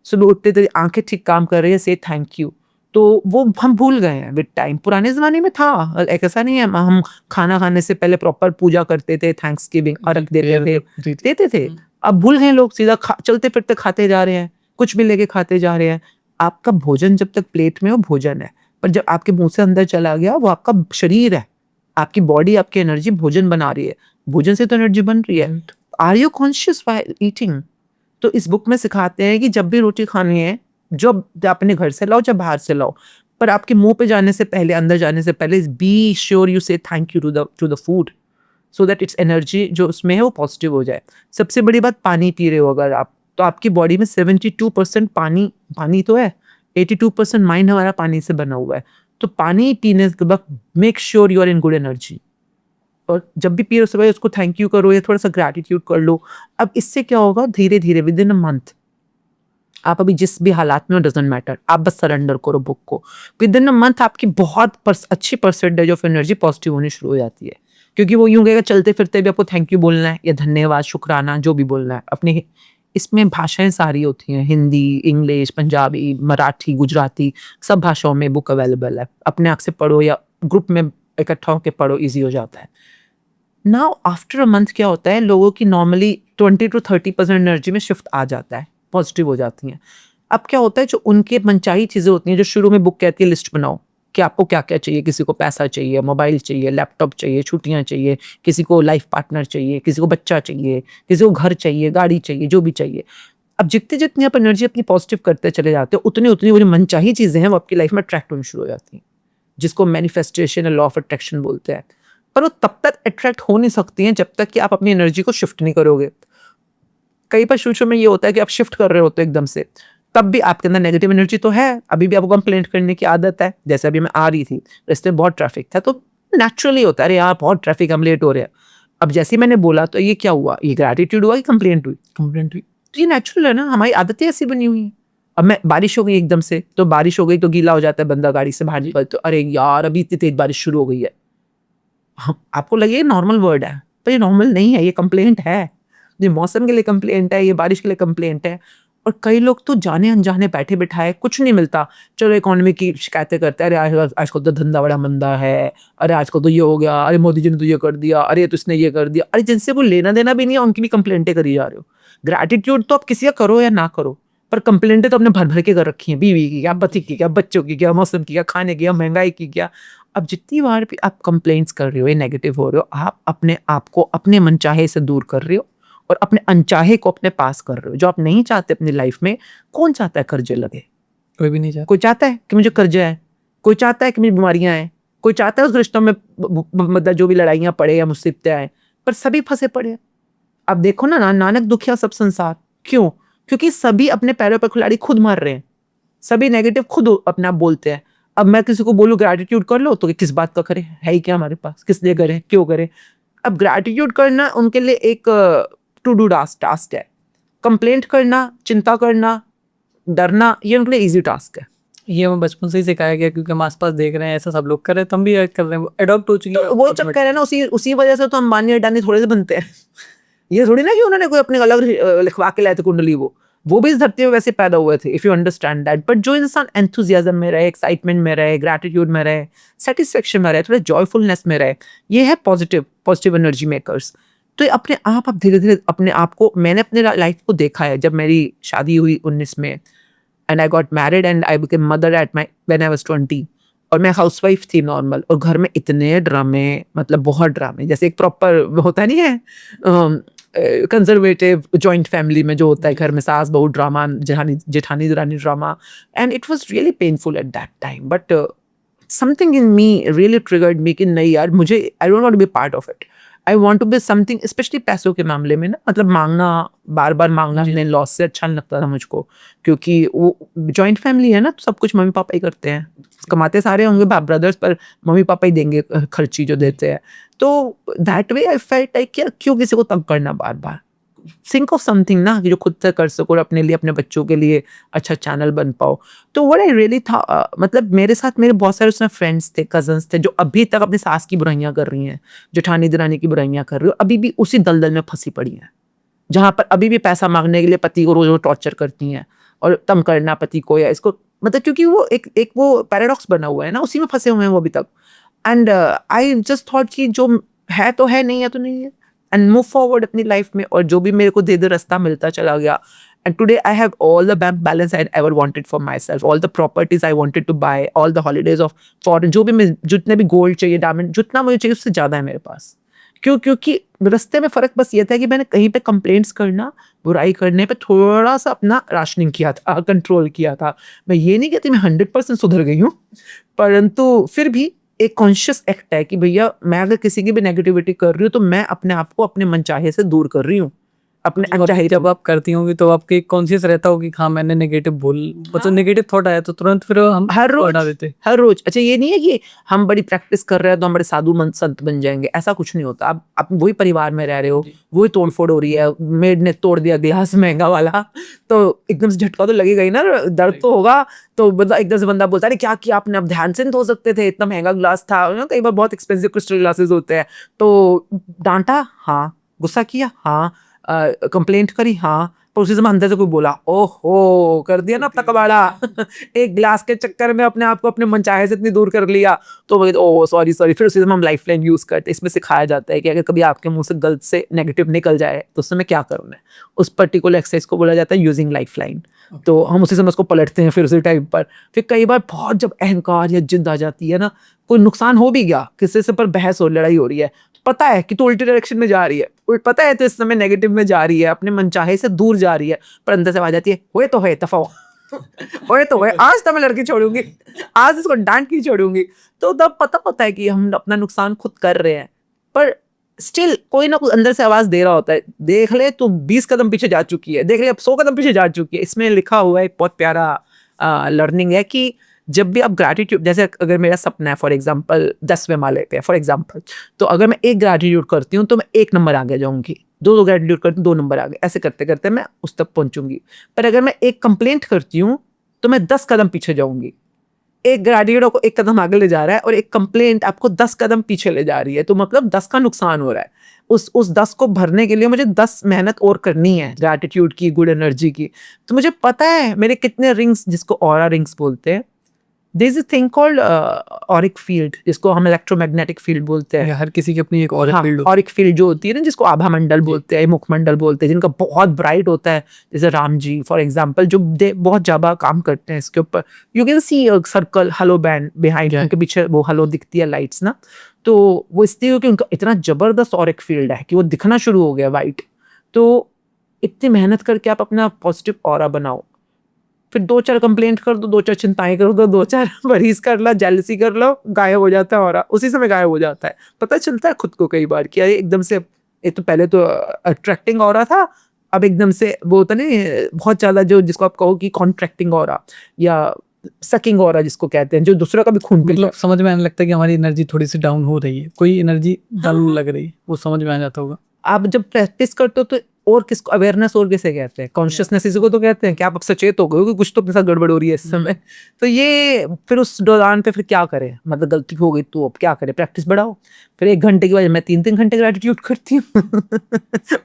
सुबह उठते तेरी आंखें ठीक काम कर रही है, से थैंक यू। तो वो हम भूल गए हैं विद टाइम। पुराने ज़माने में था, ऐसा नहीं है, हम खाना खाने से पहले प्रॉपर पूजा करते थे, थैंक्स गिविंग अर्घ देते थे। अब भूल गए लोग, सीधा चलते फिरते खाते जा रहे हैं, कुछ भी लेके खाते जा रहे हैं। आपका भोजन जब तक प्लेट में हो भोजन है, पर जब आपके मुंह से अंदर चला गया, वो आपका शरीर है, आपकी बॉडी, आपकी एनर्जी भोजन बना रही है, भोजन से तो एनर्जी बन रही है। Are you conscious while eating? तो इस बुक में सिखाते हैं कि जब भी रोटी खानी है, जब अपने घर से लाओ चाहे बाहर से लाओ, पर आपके मुंह पे जाने से पहले, अंदर जाने से पहले, be sure you say thank you to the food, so that its energy जो उसमें है वो पॉजिटिव हो जाए। सबसे बड़ी बात, पानी पी रहे हो अगर आप, तो आपकी बॉडी में 72% पानी तो है, 82% माइंड हमारा पानी से बना हुआ है। तो पानी पीने के बाद make sure you are in good energy, और जब भी पिए उससे पहले उसको थैंक यू करो या थोड़ा सा ग्रैटिट्यूड कर लो। अब इससे क्या होगा, धीरे धीरे विद इन अ मंथ, आप अभी जिस भी हालात में हो, डजेंट मैटर, आप बस सरेंडर करो बुक को, विद इन अ मंथ आपकी बहुत अच्छी परसेंटेज ऑफ एनर्जी पॉजिटिव होनी शुरू हो जाती है। क्योंकि वो यूं कहेगा चलते फिरते भी आपको थैंक यू बोलना है या धन्यवाद, शुक्राना, जो भी बोलना है अपने। इसमें भाषाएं सारी होती हैं, हिंदी, इंग्लिश, पंजाबी, मराठी, गुजराती, सब भाषाओं में बुक अवेलेबल है। अपने आप से पढ़ो या ग्रुप में इकट्ठा होकर पढ़ो, ईजी हो जाता है। नाउ आफ्टर अ मंथ क्या होता है, लोगों की नॉर्मली 20 to 30% एनर्जी में शिफ्ट आ जाता है, पॉजिटिव हो जाती हैं। अब क्या होता है, जो उनके मनचाही चीज़ें होती हैं, जो शुरू में बुक कहती है लिस्ट बनाओ कि आपको क्या क्या चाहिए, किसी को पैसा चाहिए, मोबाइल चाहिए, लैपटॉप चाहिए, छुट्टियां चाहिए, किसी को लाइफ पार्टनर चाहिए, किसी को बच्चा चाहिए, किसी को घर चाहिए, गाड़ी चाहिए, जो भी चाहिए। अब जितनी जितनी आप एनर्जी अपनी पॉजिटिव करते चले जाते हो, उतनी उतनी वो जो मनचाही चीज़ें हैं वो आपकी लाइफ में अट्रैक्ट होनी शुरू हो जाती हैं, जिसको मैनिफेस्टेशन या लॉ ऑफ अट्रैक्शन बोलते हैं। पर वो तब तक अट्रैक्ट हो नहीं सकती हैं जब तक कि आप अपनी एनर्जी को शिफ्ट नहीं करोगे। कई बार शुरू में ये होता है कि आप शिफ्ट कर रहे होते हो एकदम से, तब भी आपके अंदर नेगेटिव एनर्जी तो है, अभी भी आपको कंप्लेंट करने की आदत है। जैसे अभी मैं आ रही थी, रास्ते में बहुत ट्रैफिक था, तो नेचुरली होता है, अरे यार बहुत ट्रैफिक, हम लेट हो रहे हैं। अब जैसे ही मैंने बोला, तो ये क्या हुआ, ये ग्रैटिट्यूड हुआ कि कंप्लेंट हुई? कंप्लेंट हुई। तो ये नेचुरल है ना, हमारी आदतें ऐसी बनी हुई हैं। अब मैं, बारिश हो गई एकदम से, तो बारिश हो गई तो गीला हो जाता है बंदा, गाड़ी से बाहर निकल, तो अरे यार अभी इतनी तेज बारिश शुरू हो गई है। आपको लगे ये नॉर्मल वर्ड है, पर ये नॉर्मल नहीं है, ये कंप्लेंट है। ये मौसम के लिए कंप्लेंट है, ये बारिश के लिए कंप्लेंट है। और कई लोग तो जाने अनजाने बैठे बिठाए, कुछ नहीं मिलता, चलो इकोनॉमी की शिकायतें करते हैं, अरे आजकल तो धंधा बड़ा मंदा है, अरे आजकल तो ये हो गया, अरे मोदी जी ने तो ये कर दिया, अरे तो इसने ये कर दिया। अरे जिनसे वो लेना देना भी नहीं है, उनकी भी कंप्लेंटें करी जा रहे हो। ग्रैटिट्यूड तो आप किसी का करो या ना करो, पर कंप्लेंटें तो अपने भर भर के कर रखी हैं, बीवी की क्या, पति की क्या, बच्चों की क्या, मौसम की क्या, खाने की क्या, महंगाई की क्या। अब जितनी बार भी आप कंप्लेंट्स कर रहे हो या नेगेटिव हो रहे हो, आप अपने आप को अपने मनचाहे से दूर कर रहे हो और अपने अनचाहे को अपने पास कर रहे हो। जो आप नहीं चाहते अपनी लाइफ में, कौन चाहता है कर्जे लगे? कोई भी नहीं चाहता। कोई चाहता है कि मुझे कर्जा है, कोई चाहता है कि मुझे बीमारियां हैं, कोई चाहता है उस रिश्तों में मतलब जो भी लड़ाइयां पड़े या मुसीबतें आए, पर सभी फंसे पड़े हैं। अब देखो ना, नानक दुखिया सब संसार, क्यों? क्योंकि सभी अपने पैरों पर कुल्हाड़ी खुद मार रहे हैं, सभी नेगेटिव खुद अपने आप बोलते हैं। अब मैं किसी को बोलूं ग्रैटिट्यूड कर लो, तो किस बात का करें? है ही क्या हमारे पास? किस लिए करें, क्यों करें? अब ग्रैटिट्यूड करना उनके लिए एक टू डू टास्क है, कंप्लेंट करना, चिंता करना, डरना, ये उनके लिए इजी टास्क है। ये हमें बचपन से ही सिखाया गया, क्योंकि हम आसपास देख रहे हैं ऐसा सब लोग कर रहे हैं, तो हम भी कर रहे हैं, अडॉप्ट हो चुकी है। तो वो चक्कर है ना, उसी उसी वजह से तो अंबानी अडानी थोड़े से बनते हैं। ये थोड़ी ना कि उन्होंने कोई अपने अलग लिखवा के लाए थे कुंडली, वो भी इस धरती में वैसे पैदा हुए थे, if you understand that. But जो इंसान एंथुजियाज्म में रहे, एक्साइटमेंट में रहे, ग्रैटिट्यूड में रहे, सेटिस्फेक्शन में रहे, थोड़ा जॉयफुलनेस में रहे, ये है पॉजिटिव एनर्जी मेकर्स। तो ये अपने आप धीरे धीरे अपने आप को, मैंने अपने लाइफ को देखा है। जब मेरी शादी हुई 19 में and I got married and I became mother at my when I was 20, और मैं हाउसवाइफ थी नॉर्मल, और घर में इतने ड्रामे, मतलब बहुत ड्रामे, जैसे एक प्रॉपर होता नहीं है कंजर्वेटिव जॉइंट फैमिली में जो होता है, घर में सास बहू ड्रामा, जेठानी दरानी drama, and it was really painful at that time. But something in me really triggered me कि नहीं यार, मुझे I don't want to be part of it, I want to be something, especially पैसों के मामले में ना, मतलब मांगना, बार बार मांगना अपने लॉस से अच्छा नहीं लगता था मुझको, क्योंकि वो जॉइंट फैमिली है ना, तो सब कुछ मम्मी पापा ही करते हैं, कमाते सारे होंगे ब्रदर्स, पर मम्मी पापा ही देंगे खर्ची जो देते हैं। तो that way I felt like क्यों किसी को तंग करना बार बार, थिंक ऑफ समथिंग ना कि जो खुद से कर सको और अपने लिए, अपने बच्चों के लिए अच्छा चैनल बन पाओ। तो व्हाट आई रियली था, मतलब मेरे साथ मेरे बहुत सारे उसमें फ्रेंड्स थे, कजन्स थे, जो अभी तक अपनी सास की बुराइयां कर रही हैं, जेठानी दरानी की बुराइयां कर रही हो, अभी भी उसी दलदल में फंसी पड़ी हैं, जहां पर अभी भी पैसा मांगने के लिए पति को रोज रोज टॉर्चर करती हैं और तंग करना पति को, या इसको, मतलब क्योंकि वो एक वो पैराडॉक्स बना हुआ है ना, उसी में फंसे हुए हैं वो अभी तक। एंड आई जस्ट थॉट कि जो है तो है, नहीं है तो नहीं है, एंड मूव फॉरवर्ड अपनी लाइफ में, और जो भी मेरे को दे रास्ता मिलता चला गया। And today I have all the bank balance I ever wanted for my self, all the properties I wanted to buy, all the holidays of foreign, जो भी मैं, जितने भी गोल्ड चाहिए, डायमंड, जितना मुझे चाहिए उससे ज़्यादा है मेरे पास। क्यों? क्योंकि रास्ते में फ़र्क बस ये था कि मैंने कहीं पे कंप्लेंट्स करना, बुराई करने पे थोड़ा सा अपना राशनिंग किया था, कंट्रोल किया था। मैं ये नहीं कहती मैं 100% सुधर गई हूँ, परंतु फिर भी एक कॉन्शियस एक्ट है कि भैया मैं अगर किसी की भी नेगेटिविटी कर रही हूँ, तो मैं अपने आप को अपने मनचाहे से दूर कर रही हूँ, अपने अनचाहे। जब आप करती होंगी तो आपके कॉन्शियस रहता होगी कि हाँ मैंने नेगेटिव मतलब नेगेटिव थॉट आया तो तुरंत फिर हम हर हटा देते। रोज अच्छा, ये नहीं है कि हम बड़ी प्रैक्टिस कर रहे हैं तो हम बड़े साधु संत बन जाएंगे, ऐसा कुछ नहीं होता। आप वही परिवार में रह रहे हो, वही तोड़फोड़ हो रही है, मेड ने तोड़ दिया गिलास महंगा वाला, तो एकदम से झटका तो लगेगा ही ना, दर्द तो होगा। तो मतलब एकदम से बंदा बोलता है क्या किया आपने, अब ध्यान से नहीं धो सकते थे, इतना महंगा गिलास था, कई बार बहुत एक्सपेंसिव क्रिस्टल ग्लासेस होते हैं। तो डांटा, हाँ, गुस्सा किया, हाँ, कंप्लेंट करी, हाँ, पर उसी समय अंदर से कोई बोला, ओहो कर दिया ना अपना कबाड़ा एक ग्लास के चक्कर में अपने आप को अपने मनचाहे से इतनी दूर कर लिया, तो ओह सॉरी सॉरी। फिर उसी समय हम लाइफ लाइन यूज करते हैं। इसमें सिखाया जाता है कि अगर कभी आपके मुंह से गलत से नेगेटिव निकल जाए तो उस समय क्या करना है। उस पर्टिकुलर एक्सरसाइज को बोला जाता है यूजिंग लाइफ लाइन। तो हम उसी समय उसको पलटते हैं फिर उसी टाइम पर। फिर कई बार बहुत जब अहंकार या जिद आ जाती है ना, कोई नुकसान हो भी गया, किसी से पर बहस हो, लड़ाई हो रही है, पता है कि तो उल्टी डायरेक्शन में जा रही है, पता है तो इस समय नेगेटिव में जा रही है, अपने मनचाहे से दूर जा रही है, पर अंदर से आ जाती है, होए तो है तफा होए तो है, आज तो मैं लड़की छोड़ूंगी, आज इसको डांट की छोड़ूंगी। तो तब पता है कि हम अपना नुकसान खुद कर रहे हैं, पर स्टिल कोई ना कुछ अंदर से आवाज दे रहा होता है, देख ले तो 20 कदम पीछे जा चुकी है, देख ले अब 100 कदम पीछे जा चुकी है। इसमें लिखा हुआ है एक बहुत प्यारा लर्निंग है कि जब भी आप ग्रैटिट्यूड, जैसे अगर मेरा सपना है फॉर एग्जांपल 10वें माले पे फॉर एग्जांपल, तो अगर मैं एक ग्रैटिट्यूड करती हूँ तो मैं 1 नंबर आगे जाऊंगी, दो ग्रैटिट्यूड करती हूँ 2 नंबर आगे, ऐसे करते करते मैं उस तक पहुंचूंगी। पर अगर मैं एक कंप्लेंट करती हूँ तो मैं 10 कदम पीछे जाऊंगी। एक ग्रैटिट्यूड को 1 कदम आगे ले जा रहा है और एक कंप्लेंट आपको 10 कदम पीछे ले जा रही है, तो मतलब 10 का नुकसान हो रहा है। उस 10 को भरने के लिए मुझे 10 मेहनत और करनी है ग्रैटिट्यूड की, गुड एनर्जी की। तो मुझे पता है मेरे कितने रिंग्स, जिसको ऑरा रिंग्स बोलते हैं, there is a thing called auric field, जिसको हम इलेक्ट्रोमैग्नेटिक फील्ड बोलते हैं। हर किसी की अपनी एक और हाँ, फील्ड ऑरिक फील्ड जो होती है ना, जिसको आभा मंडल बोलते हैं, मुखमंडल बोलते हैं, जिनका बहुत ब्राइट होता है, जैसे राम जी फॉर एग्जांपल, जो बहुत ज्यादा काम करते हैं इसके ऊपर। You can see circle hello band behind, उनके पीछे वो हलो दिखती है लाइट्स ना, तो वो इसलिए कि उनका इतना जबरदस्त ऑरिक फील्ड है कि वो दिखना शुरू हो गया वाइट। तो इतनी मेहनत करके आप अपना पॉजिटिव ऑरा बनाओ, फिर 2-4 कंप्लेंट कर दो, 2-4 चिंताएं कर दो, 2-4 वरीज कर लो, जेलसी कर लो, गायब हो जाता है, और उसी समय गायब हो जाता है। पता चलता है खुद को कई बार कि अरे एकदम से, ये तो पहले तो अट्रैक्टिंग हो रहा था, अब एकदम से वो होता नहीं बहुत ज्यादा, जो जिसको आप कहो कि कॉन्ट्रैक्टिंग हो रहा, या सकिंग हो रहा जिसको कहते हैं, जो दूसरा का भी खून पी। मतलब समझ में आने लगता है कि हमारी एनर्जी थोड़ी सी डाउन हो रही है, कोई एनर्जी डाउन लग रही है, वो समझ में आ जाता होगा। आप जब प्रैक्टिस करते हो तो और किसको अवेयरनेस, और किसे कहते हैं, कॉन्शियसनेस इसी को तो कहते हैं कि आप अब सचेत हो गए हो कि कुछ तो अपने साथ गड़बड़ हो रही है इस समय। तो ये फिर उस दौरान पे फिर क्या करें, मतलब गलती हो गई तो अब क्या करें, प्रैक्टिस बढ़ाओ। फिर 1 घंटे के बाद मैं 3-3 घंटे ग्रेटिट्यूड करती हूँ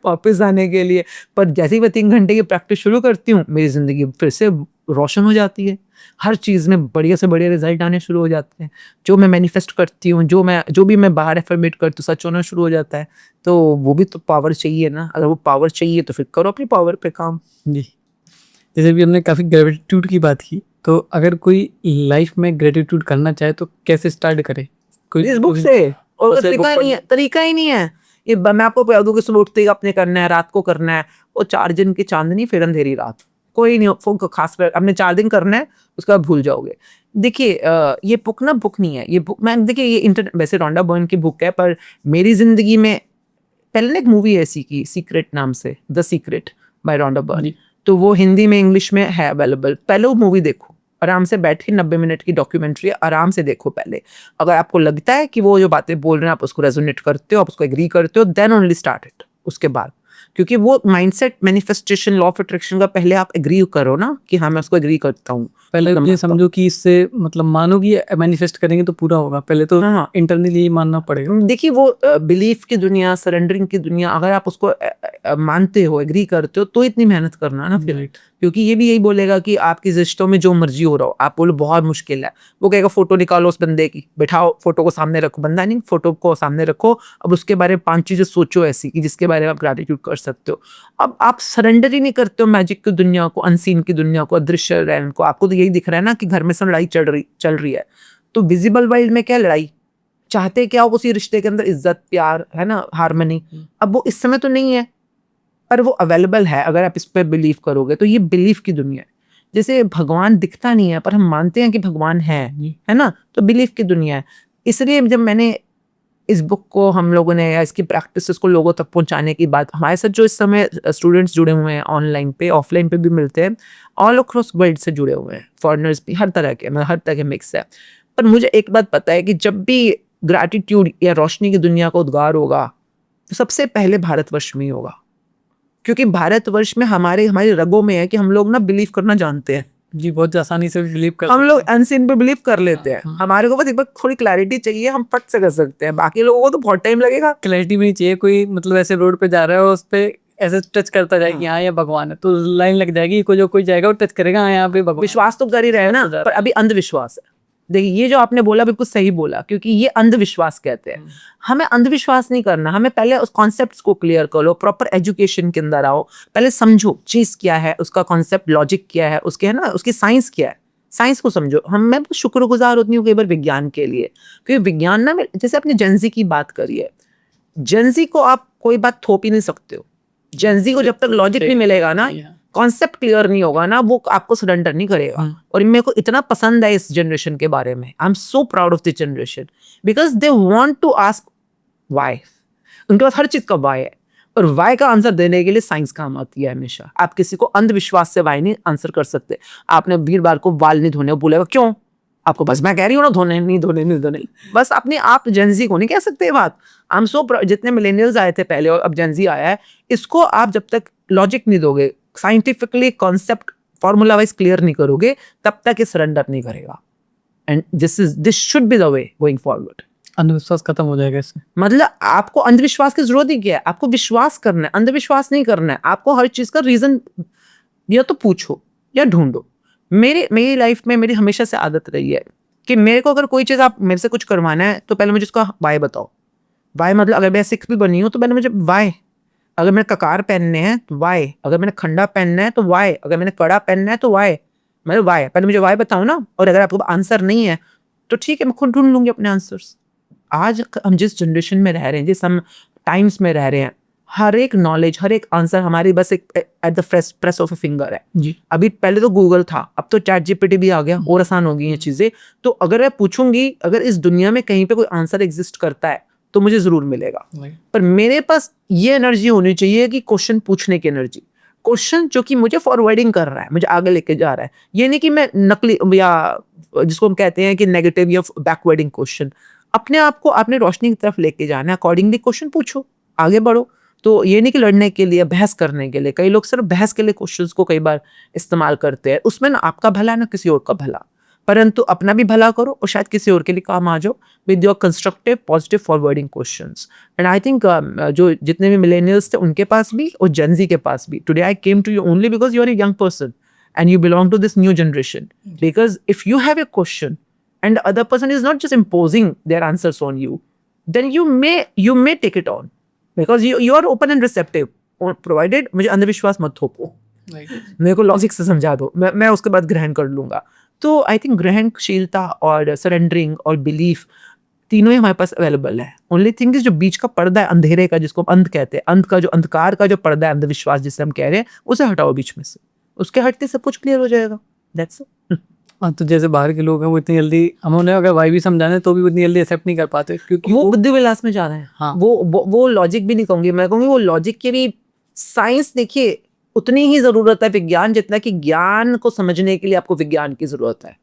वापस आने के लिए। पर जैसे ही मैं 3 घंटे की प्रैक्टिस शुरू करती हूँ, मेरी जिंदगी फिर से रोशन हो जाती है, हर चीज़ में बढ़िया से बढ़िया रिजल्ट आने शुरू हो जाते हैं। जो मैं मैनिफेस्ट करती हूँ, जो भी मैं बाहर एफर्मेट करती हूँ, सच होना शुरू हो जाता है। तो वो भी तो पावर चाहिए ना, अगर वो पावर चाहिए तो फिर करो अपनी पावर पे काम। जी, जैसे भी हमने काफ़ी ग्रेटिट्यूड की बात की, तो अगर कोई लाइफ में ग्रेटिट्यूड करना चाहे तो कैसे स्टार्ट करे? कोई इस बुक से, और तरीका ही नहीं है, तरीका ही नहीं है। ये मैं आपको बता दूं कि सुबह उठते ही आपने करना है, रात को करना है, वो 4 दिन की चांदनी फिर अंधेरी रात, कोई नहीं वो खास कर हमने 4 दिन करना है, उसके बाद भूल जाओगे। देखिए ये बुक ना बुक नहीं है, ये बुक मैं देखिए ये इंटर वैसे रोंडा बर्न की बुक है, पर मेरी जिंदगी में पहले ना एक मूवी ऐसी की सीक्रेट नाम से, the secret by Rhonda Byrne, तो वो हिंदी में इंग्लिश में है अवेलेबल। पहले वो मूवी देखो, आराम से बैठ के, 90 मिनट की डॉक्यूमेंट्री है, आराम से देखो पहले। अगर आपको लगता है कि वो जो बातें बोल रहे हैं आप उसको रेजोनेट करते हो, आप उसको एग्री करते हो, देन ओनली स्टार्ट इट। उसके बाद, क्योंकि वो mindset manifestation law of attraction का पहले आप एग्री करो ना कि हाँ मैं उसको एग्री करता हूँ। पहले ये समझो कि इससे मतलब मानो कि मैनिफेस्ट करेंगे तो पूरा होगा, पहले तो हाँ, इंटरनली ये मानना पड़ेगा। देखिए वो बिलीफ की दुनिया, सरेंडरिंग की दुनिया, अगर आप उसको मानते हो, एग्री करते हो, तो इतनी मेहनत करना ना फिर। क्योंकि ये भी यही बोलेगा कि आपकी रिश्तों में जो मर्जी हो रहा हो, आप बोलो बहुत मुश्किल है, वो कहेगा फोटो निकालो उस बंदे की, बैठाओ फोटो को सामने रखो, बंदा नहीं, फोटो को सामने रखो, अब उसके बारे में 5 चीजें सोचो ऐसी कि जिसके बारे में आप ग्रेटिट्यूड कर सकते हो। अब आप सरेंडर ही नहीं करते हो मैजिक की दुनिया को, अनसीन की दुनिया को, अदृश्य रैन को। आपको तो यही दिख रहा है ना कि घर में सब लड़ाई चल रही है, तो विजिबल वर्ल्ड में क्या लड़ाई चाहते क्या हो, उसी रिश्ते के अंदर इज्जत, प्यार है ना, हार्मनी। अब वो इस समय तो नहीं है, पर वो अवेलेबल है अगर आप इस पर बिलीव करोगे। तो ये बिलीफ की दुनिया है। जैसे भगवान दिखता नहीं है पर हम मानते हैं कि भगवान है ना, तो बिलीफ की दुनिया है। इसलिए जब मैंने इस बुक को हम लोगों ने, या इसकी प्रैक्टिसेस को लोगों तक पहुंचाने की बात, हमारे साथ जो इस समय स्टूडेंट्स जुड़े हुए हैं ऑनलाइन पे, ऑफलाइन पे भी मिलते हैं, ऑल अक्रॉस वर्ल्ड से जुड़े हुए हैं, फॉरेनर्स भी, हर तरह के, मतलब हर तरह के मिक्स है। पर मुझे एक बात पता है कि जब भी ग्रैटिट्यूड या रोशनी की दुनिया का उद्गार होगा, तो सबसे पहले भारतवर्ष में ही होगा। क्योंकि भारतवर्ष में हमारी रगों में है कि हम लोग ना बिलीव करना जानते हैं। जी, बहुत आसानी से बिलीव कर हम लोग अनसीन पे बिलीव कर लेते हैं। हमारे को बस एक बार थोड़ी क्लैरिटी चाहिए, हम फट से कर सकते हैं, बाकी लोगों को तो बहुत टाइम लगेगा। क्लैरिटी भी नहीं चाहिए, कोई मतलब ऐसे रोड पे जा रहा है और उस पे ऐसे टच करता जाए कि हाँ ये भगवान है, तो लाइन लग जाएगी, कोई जो कोई जाएगा वो टच करेगा, हाँ यहाँ पे भगवान। विश्वास तो कर ही रहे हैं ना, पर अभी अंधविश्वास है। देखिए ये जो आपने बोला बिल्कुल सही बोला, क्योंकि ये अंधविश्वास कहते हैं। हमें अंधविश्वास नहीं करना, हमें पहले उस कॉन्सेप्ट्स को क्लियर करो, प्रॉपर एजुकेशन के अंदर आओ, पहले समझो चीज क्या है, उसका कॉन्सेप्ट लॉजिक क्या है, उसके है ना, उसकी साइंस क्या है, साइंस को समझो। मैं बहुत शुक्रगुजार होती हूँ कई बार विज्ञान के लिए, क्योंकि विज्ञान ना, जैसे आपने जेंजी की बात करी है, जेंजी को आप कोई बात थोप ही नहीं सकते हो। जेंजी को जब तक लॉजिक नहीं मिलेगा ना, कॉन्सेप्ट क्लियर नहीं होगा ना, वो आपको सरेंडर नहीं करेगा। और मेरे को इतना पसंद है इस जनरेशन के बारे में, I am so proud of this generation, because they want to ask why. उनके पास हर चीज का व्हाई है, और व्हाई का आंसर देने के लिए साइंस काम आती है हमेशा। आप किसी को अंधविश्वास से व्हाई नहीं आंसर कर सकते। आपने वीरवार को बाल नहीं धोने, बोलेगा क्यों, आपको बस मैं कह रही हूँ ना धोने, नहीं धोने, नहीं धोने, बस अपने आप जेंजी को नहीं कह सकते बात। आई एम सो प्राउड। जितने मिलेनियल्स आए थे पहले और अब जेंजी आया है, इसको आप जब तक लॉजिक नहीं दोगे, scientifically concept formula wise clear नहीं करोगे, तब तक ये सरेंडर नहीं करेगा। And this should be the way going forward. अंधविश्वास खत्म हो जाएगा इससे। मतलब आपको अंधविश्वास की जरूरत ही क्या है, आपको विश्वास करना है, अंधविश्वास नहीं करना है। आपको हर चीज का रीजन या तो पूछो या ढूंढो। मेरी लाइफ में मेरी हमेशा से आदत रही है कि मेरे को अगर कोई चीज़ आप मेरे से कुछ करवाना है तो पहले मुझे उसका वाई बताओ। वाई मतलब अगर मैं सिख भी बनी हूँ तो पहले मुझे वाई, अगर मैंने ककार पहनने हैं तो वाई, अगर मैंने खंडा पहनना है तो वाई, अगर मैंने कड़ा पहनना है तो वाई, मतलब वाई पहले मुझे वाई बताओ ना। और अगर आपको आंसर नहीं है तो ठीक है, मैं खुद ढूंढ लूंगी अपने आंसर्स। आज हम जिस जनरेशन में रह रहे हैं, जिस हम टाइम्स में रह रहे हैं, हर एक नॉलेज, हर एक आंसर हमारी बस एक at the press of a finger है जी। अभी पहले तो गूगल था, अब तो चैट जीपीटी भी आ गया और आसान हो गई ये चीजें। तो अगर मैं पूछूंगी, अगर इस दुनिया में कहीं पे कोई आंसर एग्जिस्ट करता है तो मुझे जरूर मिलेगा। पर मेरे पास ये एनर्जी होनी चाहिए कि क्वेश्चन पूछने की एनर्जी, क्वेश्चन जो कि मुझे फॉरवर्डिंग कर रहा है, मुझे आगे लेके जा रहा है। ये नहीं कि मैं नकली या जिसको हम कहते हैं कि नेगेटिव या बैकवर्डिंग क्वेश्चन, अपने आप को आपने रोशनी की तरफ लेके जाना है, अकॉर्डिंगली क्वेश्चन पूछो, आगे बढ़ो। तो ये नहीं कि लड़ने के लिए, बहस करने के लिए, कई लोग सिर्फ बहस के लिए क्वेश्चंस को कई बार इस्तेमाल करते हैं, उसमें ना आपका भला ना किसी और का भला, परंतु अपना भी भला करो और शायद किसी और के लिए काम आ जाओ with your constructive positive forwarding questions. And I think जो जितने भी मिलेनियल्स थे उनके पास भी और जेनजी के पास भी, today I came to you only because you are a young person and you belong to this new generation. Because if you have a question and the other person is not just imposing their answers on you, then you may take it on because you are open and receptive, provided मुझे अंधविश्वास मत थोपो, मेरे को लॉजिक से समझा दो, मैं उसके बाद ग्रहण कर लूंगा। तो आई थिंक ग्रहणशीलता और सरेंडरिंग और बिलीफ तीनों ही हमारे पास अवेलेबल है। ओनली थिंग इज जो बीच का पर्दा है अंधेरे का, जिसको हम अंध कहते हैं, अंध का जो अंधकार का जो पर्दा है, अंधविश्वास जिसे हम कह रहे हैं, उसे हटाओ बीच में से, उसके हटते सब कुछ क्लियर हो जाएगा। That's it. हाँ, तो जैसे बाहर के लोग हैं वो इतनी जल्दी, हम उन्हें अगर वाई भी समझाने तो भी उतनी जल्दी एक्सेप्ट नहीं कर पाते, क्योंकि वो बुद्धि विलास में जा रहे हैं। हाँ। वो लॉजिक भी नहीं कहूंगी, मैं कहूंगी वो लॉजिक की भी साइंस, देखिए उतनी ही जरूरत है विज्ञान जितना कि ज्ञान को समझने के लिए आपको विज्ञान की जरूरत है।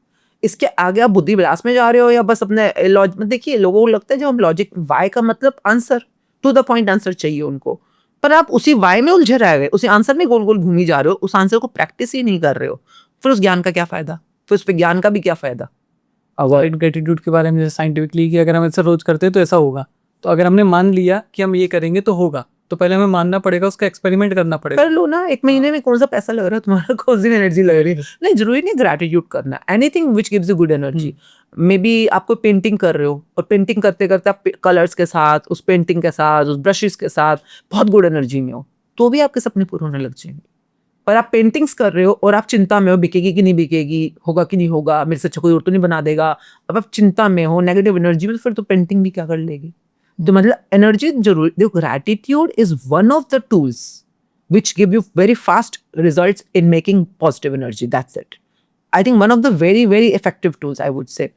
इसके आगे आप बुद्धि विलास में जा रहे हो या बस अपने लॉजिक। देखिए लोगों को लगता है जब हम लॉजिक, वाई का मतलब answer, to the point answer चाहिए उनको, पर आप उसी वाई में उलझे रह गए, उसी आंसर में गोल गोल घूमी जा रहे हो, उस आंसर को प्रैक्टिस ही नहीं कर रहे हो, फिर उस ज्ञान का क्या फायदा, फिर उस विज्ञान का भी क्या फायदा। अवॉइड ग्रेटिट्यूड के बारे में जैसे साइंटिफिकली कि अगर हम ऐसा रोज करते हैं तो ऐसा होगा, तो अगर हमने मान लिया कि हम ये करेंगे तो होगा, तो पहले हमें मानना पड़ेगा, उसका एक्सपेरिमेंट करना पड़ेगा। कर लो ना, एक महीने में कौन सा पैसा लग रहा है तुम्हारा, कौन सी एनर्जी लग रही है। नहीं, जरूरी नहीं ग्रेटिट्यूड करना, anything which gives you good energy. May be आपको पेंटिंग कर रहे हो और पेंटिंग करते करते आप कलर्स के साथ, उस पेंटिंग के साथ, उस ब्रशेस के साथ बहुत गुड एनर्जी में हो, तो भी आपके सपने पूरे होने लग जाएंगे। पर आप पेंटिंग्स कर रहे हो और आप चिंता में हो, बिकेगी कि नहीं बिकेगी, होगा कि नहीं होगा, मेरे से अच्छा कोई और तो नहीं बना देगा, अब आप चिंता में हो, नेगेटिव एनर्जी में, तो फिर तो पेंटिंग भी क्या कर लेगी। तो मतलब एनर्जी जरूर देखो, gratitude is one of the tools which give you very fast results in making positive energy. That's it, I think one of the very very effective tools I would say.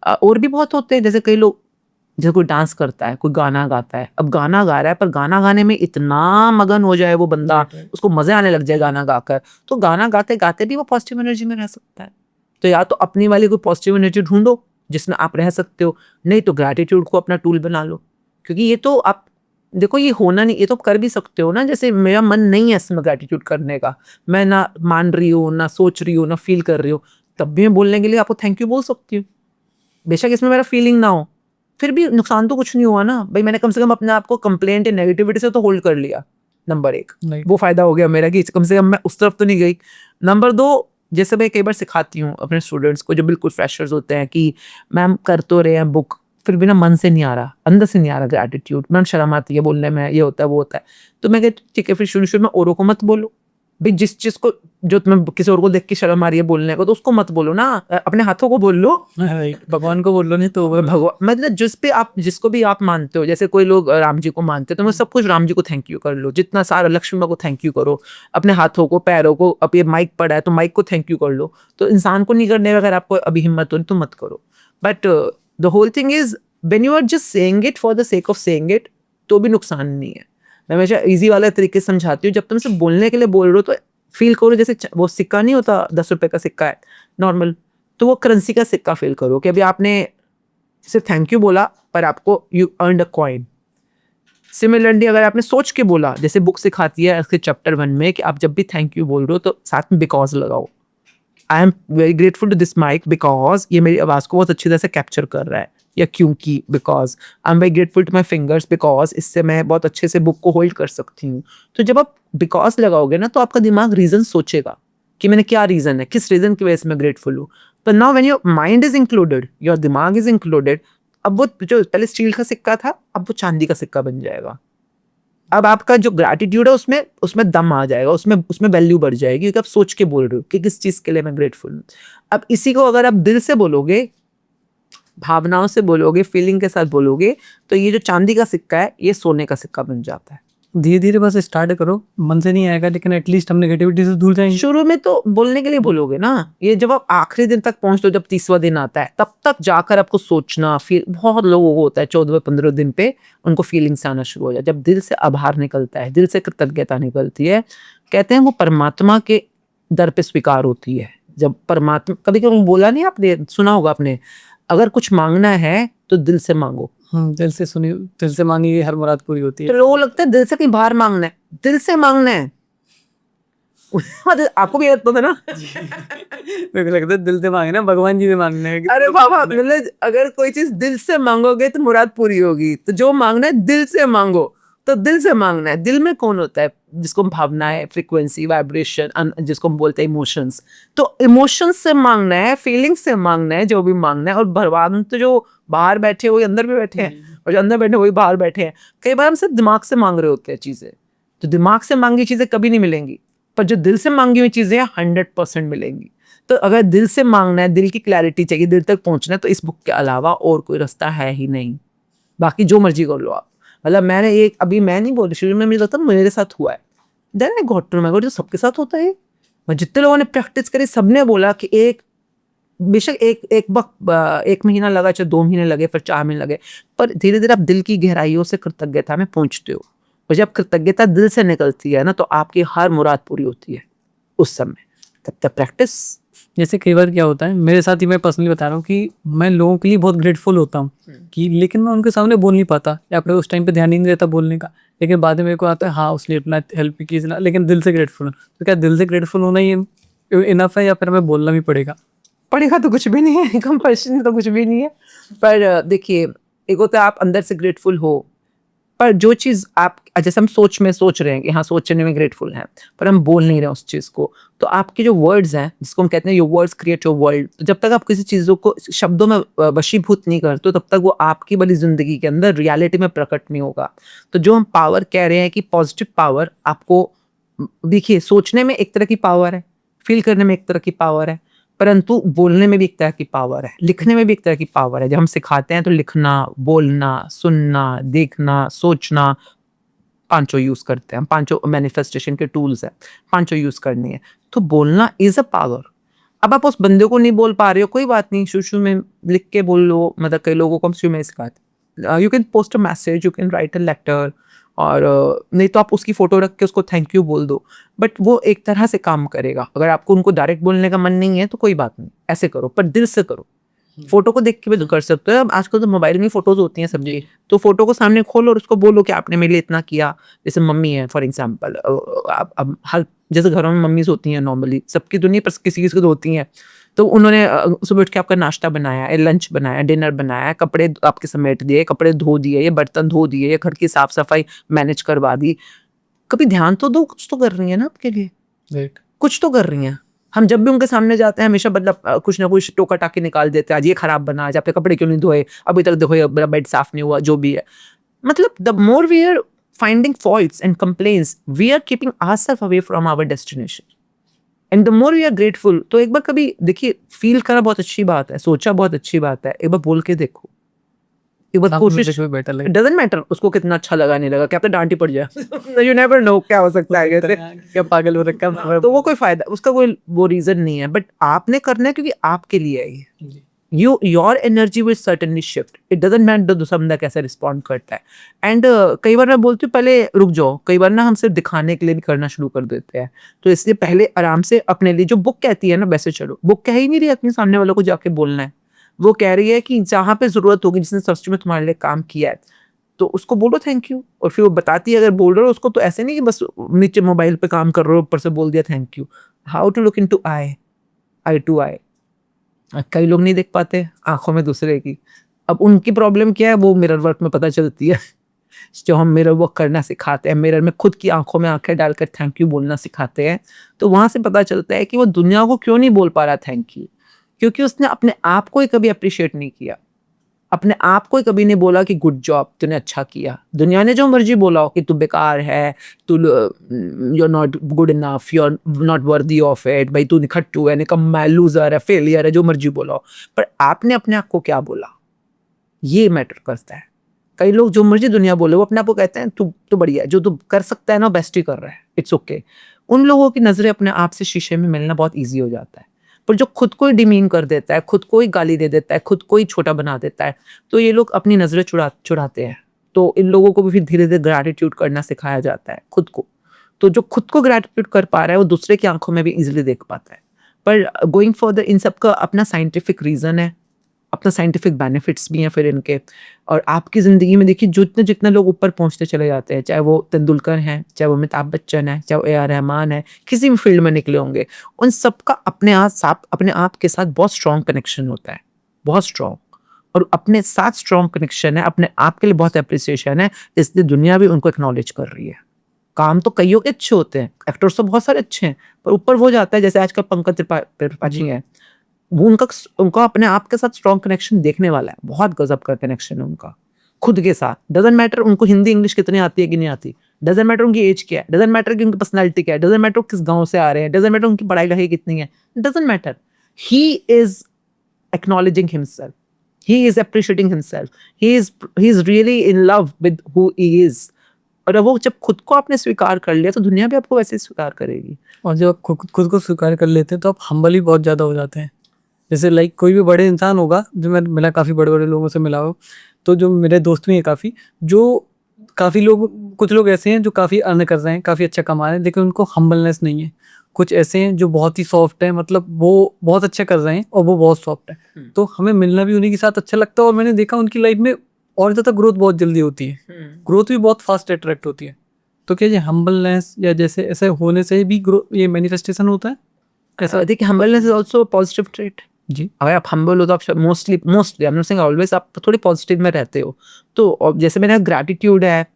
और भी बहुत होते हैं, जैसे कई लोग, जैसे कोई डांस करता है, कोई गाना गाता है, अब गाना गा रहा है पर गाना गाने में इतना मगन हो जाए वो बंदा, उसको मजे आने लग जाए गाना गाकर, तो गाना गाते गाते भी वो पॉजिटिव एनर्जी में रह सकता है। तो या तो अपनी वाली कोई पॉजिटिव एनर्जी ढूंढो जिसमें आप रह सकते हो, नहीं तो ग्रैटिट्यूड को अपना टूल बना लो। क्योंकि ये तो आप देखो, ये होना नहीं, ये तो कर भी सकते हो ना। जैसे मेरा मन नहीं है इसमें ग्रैटिट्यूड करने का, मैं ना मान रही हूँ, ना सोच रही हूँ, ना फील कर रही हूँ, तब भी मैं बोलने के लिए आपको थैंक यू बोल सकती हूँ, बेशक इसमें मेरा फीलिंग ना हो, फिर भी नुकसान तो कुछ नहीं हुआ ना भाई। मैंने कम से कम अपने आप को कंप्लेंट या नेगेटिविटी से तो होल्ड कर लिया, नंबर एक, वो फायदा हो गया मेरा कि कम से कम मैं उस तरफ तो नहीं गई। नंबर दो, जैसे मैं कई बार सिखाती हूँ अपने स्टूडेंट्स को जो बिल्कुल फ्रेशर्स होते हैं कि मैम कर तो रहे हैं बुक, फिर भी ना मन से नहीं आ रहा, अंदर से नहीं आ रहा ग्रैटिट्यूड, मैम शर्म आती है बोलने में, ये होता है वो होता है। तो मैं कहती ठीक है, फिर शुरू में औरों को मत बोलो भाई, जिस चीज को जो तुम्हें किसी और को देख के शर्म आ रही है बोलने को, तो उसको मत बोलो ना, अपने हाथों को बोल लो, भगवान को बोल लो, नहीं तो भगवान मतलब जिसको भी आप मानते हो, जैसे कोई लोग राम जी को मानते हैं तो मैं सब कुछ राम जी को थैंक यू कर लो, जितना सारा लक्ष्मी माँ को थैंक यू करो, अपने हाथों को, पैरों को, अब ये माइक पड़ा है तो माइक को थैंक यू कर लो। तो इंसान को नहीं करने, अगर आपको अभी हिम्मत हो तो मत करो। But the whole thing is when you are just saying it for the sake of saying it, तो भी नुकसान नहीं है। मैं हमेशा इजी वाला तरीके से समझाती हूँ, जब तुम सिर्फ बोलने के लिए बोल रहे हो तो फील करो जैसे वो सिक्का नहीं होता, 10 रुपए का सिक्का है नॉर्मल, तो वो करेंसी का सिक्का फील करो कि अभी आपने सिर्फ थैंक यू बोला पर आपको you earn a coin. Similarly अगर आपने सोच के बोला, जैसे बुक सिखाती है इसके चैप्टर 1 में कि आप जब भी थैंक यू बोल रहे हो तो साथ में बिकॉज लगाओ, I am very grateful to this mic because ये मेरी आवाज़ को बहुत अच्छी तरह से कैप्चर कर रहा है, या क्योंकि because I am very grateful to my fingers because इससे मैं बहुत अच्छे से बुक को होल्ड कर सकती हूँ। तो जब आप बिकॉज लगाओगे ना तो आपका दिमाग रीजन सोचेगा कि मैंने क्या रीज़न है, किस रीज़न की वजह से मैं ग्रेटफुल हूँ। पर now when your mind is included, your दिमाग इज़ इंक्लूडेड, अब वो जो पहले स्टील का सिक्का था, अब वो चांदी का सिक्का बन जाएगा। अब आपका जो ग्रैटिट्यूड है उसमें उसमें दम आ जाएगा, उसमें उसमें वैल्यू बढ़ जाएगी, क्योंकि आप सोच के बोल रहे हो कि किस चीज़ के लिए मैं ग्रेटफुल हूँ। अब इसी को अगर आप दिल से बोलोगे, भावनाओं से बोलोगे, फीलिंग के साथ बोलोगे, तो ये जो चांदी का सिक्का है, ये सोने का सिक्का बन जाता है। धीरे धीरे बस स्टार्ट करो, मन से नहीं आएगा लेकिन एटलीस्ट हम नेगेटिविटी से दूर जाएंगे। शुरू में तो बोलने के लिए बोलोगे ना, ये जब आप आखिरी दिन तक पहुंचते हो, जब 30वां दिन आता है, तब तक जाकर आपको सोचना, फील बहुत लोगों को होता है 14-15 दिन पे उनको फीलिंग्स आना शुरू हो जाए। जब दिल से आभार निकलता है, दिल से कृतज्ञता निकलती है, कहते हैं वो परमात्मा के दर पे स्वीकार होती है। जब परमात्मा, कभी कभी बोला नहीं आपने, सुना होगा आपने, अगर कुछ मांगना है तो दिल से मांगो। दिल से सुनी, दिल से मांगी हर मुराद पूरी होती तो है। लोगों को लगता है दिल से कहीं बाहर मांगना है, दिल से मांगना है। आपको भी लगता था ना? मेरे को लगता है दिल से मांगे ना, भगवान जी से मांगना है। अरे बाबा, मतलब अगर कोई चीज दिल से मांगोगे तो मुराद पूरी होगी। तो जो मांगना है दिल से मांगो, तो दिल से मांगना है। दिल में कौन होता है? जिसको हम भावनाएं, फ्रीक्वेंसी, वाइब्रेशन, जिसको हम बोलते हैं इमोशंस। तो इमोशंस से मांगना है, फीलिंग से मांगना है, जो भी मांगना है। और भगवान तो जो बाहर बैठे वही अंदर भी बैठे हैं, और जो अंदर बैठे वही बाहर बैठे हैं। कई बार हम सिर्फ दिमाग से मांग रहे होते हैं चीजें, तो दिमाग से मांगी चीजें कभी नहीं मिलेंगी, पर जो दिल से मांगी हुई चीजें 100% मिलेंगी। तो अगर दिल से मांगना है, दिल की क्लैरिटी चाहिए, दिल तक पहुंचना है, तो इस बुक के अलावा और कोई रास्ता है ही नहीं। बाकी जो मर्जी कर लो आप। मतलब मैंने एक, अभी मैं नहीं बोल रही, शुरू में मुझे लगता मेरे साथ हुआ है, then I got to know, मैं सबके साथ होता है। और जितने लोगों ने प्रैक्टिस करी, सबने बोला कि एक, बेशक एक महीना लगा, चाहे 2 महीने लगे, फिर 4 महीने लगे, पर धीरे धीरे आप दिल की गहराइयों से कृतज्ञता में पहुंचते हो। और जब कृतज्ञता दिल से निकलती है ना, तो आपकी हर मुराद पूरी होती है उस समय। तब तक प्रैक्टिस। जैसे कई बार क्या होता है मेरे साथ ही, मैं पर्सनली बता रहा हूँ कि मैं लोगों के लिए बहुत ग्रेटफुल होता हूँ कि, लेकिन मैं उनके सामने बोल नहीं पाता, या फिर उस टाइम पे ध्यान ही नहीं रहता बोलने का। लेकिन बाद में मेरे को आता है, हाँ उसने इतना हेल्प की ना, लेकिन दिल से ग्रेटफुल हूँ। तो क्या दिल से ग्रेटफुल होना ही इनफ है, या फिर हमें बोलना भी पड़ेगा? पढ़ेगा तो कुछ भी नहीं है, कंपल्शन तो कुछ भी नहीं है। पर देखिए, एक होता है आप अंदर से ग्रेटफुल हो, पर जो चीज़ आप, जैसे हम सोच रहे हैं कि हाँ सोचने में ग्रेटफुल हैं, पर हम बोल नहीं रहे उस चीज़ को, तो आपके जो वर्ड्स हैं, जिसको हम कहते हैं your words create your world, तो जब तक आप किसी चीज़ों को शब्दों में वशीभूत नहीं करते हो, तब तक वो आपकी वाली ज़िंदगी के अंदर रियलिटी में प्रकट नहीं होगा। तो जो हम पावर कह रहे हैं कि पॉजिटिव पावर, आपको देखिए, सोचने में एक तरह की पावर है, फील करने में एक तरह की पावर है, परंतु बोलने में भी एक तरह की पावर है, लिखने में भी एक तरह की पावर है। जब हम सिखाते हैं तो लिखना, बोलना, सुनना, देखना, सोचना, पांचों यूज करते हैं हम। पांचों मैनिफेस्टेशन के टूल्स हैं, पांचों यूज करनी है। तो बोलना इज अ पावर। अब आप उस बंदे को नहीं बोल पा रहे हो, कोई बात नहीं, शुरू में लिख के बोल लो। मतलब कई लोगों को हम शुरू में सिखाते, you can post a message, you can write a letter, और नहीं तो आप उसकी फोटो रख के उसको थैंक यू बोल दो। बट वो एक तरह से काम करेगा। अगर आपको उनको डायरेक्ट बोलने का मन नहीं है तो कोई बात नहीं, ऐसे करो, पर दिल से करो। फोटो को देख के भी तो कर सकते हो। अब आजकल तो मोबाइल में फोटोज होती हैं सबकी, तो फोटो को सामने खोलो और उसको बोलो कि आपने मेरे लिए इतना किया। जैसे मम्मी है फॉर एग्जाम्पल, अब हर, जैसे घरों में मम्मीज होती हैं नॉर्मली, सबकी तो नहीं पर किसी किसी को तो होती हैं। तो उन्होंने सुबह उठ के आपका नाश्ता बनाया, लंच बनाया, डिनर बनाया, कपड़े आपके समेट दिए, कपड़े धो दिए, ये बर्तन धो दिए, ये घर की साफ सफाई मैनेज करवा दी। कभी ध्यान तो दो, कुछ तो कर रही है ना आपके लिए, राइट। कुछ तो कर रही हैं। हम जब भी उनके सामने जाते हैं, हमेशा मतलब कुछ ना कुछ टोका टाकी निकाल देते हैं। आज ये खराब बना, आज आपके कपड़े क्यों नहीं धोए, अभी तक देखो ये मेरा बेड साफ नहीं हुआ, जो भी है। मतलब the more we are finding faults and complaints, we are keeping ourselves away from our destination. And the more we are grateful, तो एक बार कभी देखिए, फील करना बहुत अच्छी बात है, सोचा बहुत अच्छी बात है, एक बार बोल के देखो, एक बार कोशिश। बेटर लगे। डजंट मैटर उसको कितना अच्छा लगा नहीं लगा, क्या पता डांट ही पड़ जाए। यू नेवर नो क्या हो सकता है कैसे। क्या पागल हो रखा है। तो वो कोई फायदा, उसका कोई वो रीजन नहीं है, बट आपने करना है क्योंकि आपके लिए है ये। Your energy will certainly shift, it doesn't matter दूसरा बंदा कैसे रिस्पॉन्ड करता है। एंड कई बार मैं बोलती हूँ पहले रुक जाओ, कई बार ना हम सिर्फ दिखाने के लिए भी करना शुरू कर देते हैं। तो इसलिए पहले आराम से अपने लिए, जो बुक कहती है ना वैसे चलो। बुक कह ही नहीं रही अपने सामने वालों को जाके बोलना है, वो कह रही है कि जहाँ पे जरूरत होगी, जिसने सच में तुम्हारे लिए काम किया है, तो उसको बोलो थैंक यू। और फिर वो बताती है, अगर बोल रहे हो उसको, तो ऐसे नहीं कि बस नीचे मोबाइल पे काम कर रहे हो, ऊपर से बोल दिया thank you. How to look into eye, eye to eye. कई लोग नहीं देख पाते आंखों में दूसरे की। अब उनकी प्रॉब्लम क्या है वो मिरर वर्क में पता चलती है। जो हम मिरर वर्क करना सिखाते हैं, मिरर में खुद की आंखों में आंखें डालकर थैंक यू बोलना सिखाते हैं, तो वहां से पता चलता है कि वो दुनिया को क्यों नहीं बोल पा रहा थैंक यू, क्योंकि उसने अपने आप को ही कभी अप्रिशिएट नहीं किया, अपने आप को ही कभी नहीं बोला कि गुड जॉब, तूने अच्छा किया। दुनिया ने जो मर्जी बोला हो कि तू बेकार है, तू you are not good enough, you are not worthy of it, भाई तू निखट्टू है, निकम्मा है, लूजर है, फेलियर है, जो मर्जी बोला हो, पर आपने अपने आप को क्या बोला, ये मैटर करता है। कई लोग जो मर्जी दुनिया बोले वो अपने आप को कहते हैं तू तो बढ़िया है, जो तू कर सकता है ना बेस्ट ही कर रहा है, इट्स ओके। उन लोगों की नजरें अपने आप से शीशे में मिलना बहुत ईजी हो जाता है, पर जो खुद को ही डिमीन कर देता है, खुद को ही गाली दे देता है, खुद को ही छोटा बना देता है, तो ये लोग अपनी नजरें चुराते हैं। तो इन लोगों को भी फिर धीरे धीरे ग्रैटिट्यूड करना सिखाया जाता है खुद को। तो जो खुद को ग्रैटिट्यूड कर पा रहा है वो दूसरे की आंखों में भी इजीली देख पाता है। पर गोइंग फॉर इन सब का अपना साइंटिफिक रीजन है, अपना साइंटिफिक बेनिफिट्स भी हैं फिर इनके। और आपकी ज़िंदगी में देखिए जितने जितने लोग ऊपर पहुंचते चले जाते हैं, चाहे वो तेंदुलकर हैं, चाहे वो अमिताभ बच्चन है, चाहे वो ए आर रहमान है, किसी भी फील्ड में निकले होंगे, उन सबका अपने आप के साथ बहुत स्ट्रॉन्ग कनेक्शन होता है, बहुत स्ट्रॉन्ग। और अपने साथ स्ट्रॉन्ग कनेक्शन है, अपने आप के लिए बहुत अप्रिसिएशन है, इसलिए दुनिया भी उनको एक्नॉलेज कर रही है। काम तो कईयों के अच्छे होते हैं, एक्टर्स तो बहुत सारे अच्छे हैं, पर ऊपर वो जाता है जैसे आजकल पंकज त्रिपाठी है, वो उनका अपने आप के साथ स्ट्रॉन्ग कनेक्शन देखने वाला है, बहुत गजब का कनेक्शन है उनका खुद के साथ। डजेंट मैटर उनको हिंदी इंग्लिश कितनी आती है कि नहीं आती, डजेंट मैटर उनकी एज क्या है, डजेंट मैटर कि उनकी पर्सनैलिटी क्या है, डजेंट मैटर किस गांव से आ रहे हैं, डजेंट मैटर उनकी पढ़ाई लिखाई कितनी है, doesn't matter. He is acknowledging himself, he is appreciating himself, he is really in love with who he is. और अब वो जब खुद को आपने स्वीकार कर लिया तो दुनिया भी आपको वैसे ही स्वीकार करेगी। और जब आप खुद को स्वीकार कर लेते हैं तो आप हम्बल भी बहुत ज़्यादा हो जाते हैं। जैसे लाइक कोई भी बड़े इंसान होगा, जो मैं मिला, काफ़ी बड़े बड़े लोगों से मिला हो, तो जो मेरे दोस्त भी हैं काफ़ी, जो काफ़ी लोग, कुछ लोग ऐसे हैं जो काफ़ी अर्न कर रहे हैं, काफ़ी अच्छा कमा रहे हैं, लेकिन उनको हम्बलनेस नहीं है। कुछ ऐसे हैं जो बहुत ही सॉफ्ट है, मतलब वो बहुत अच्छा कर रहे हैं और वो बहुत सॉफ्ट है। तो हमें मिलना भी उन्हीं के साथ अच्छा लगता है, और मैंने देखा उनकी लाइफ में और ज़्यादा ग्रोथ बहुत जल्दी होती है, ग्रोथ भी बहुत फास्ट अट्रैक्ट होती है। तो क्या ये हम्बलनेस या जैसे ऐसे होने से भी ग्रो ये मैनिफेस्टेशन होता है ऐसा? देखिए humbleness is also positive trait. जी। अगर आप हम्बल हो तो आप mostly I am not saying always, आप थोड़ी पॉजिटिव में रहते हो। तो और जैसे मैंने ग्रैटिट्यूड है,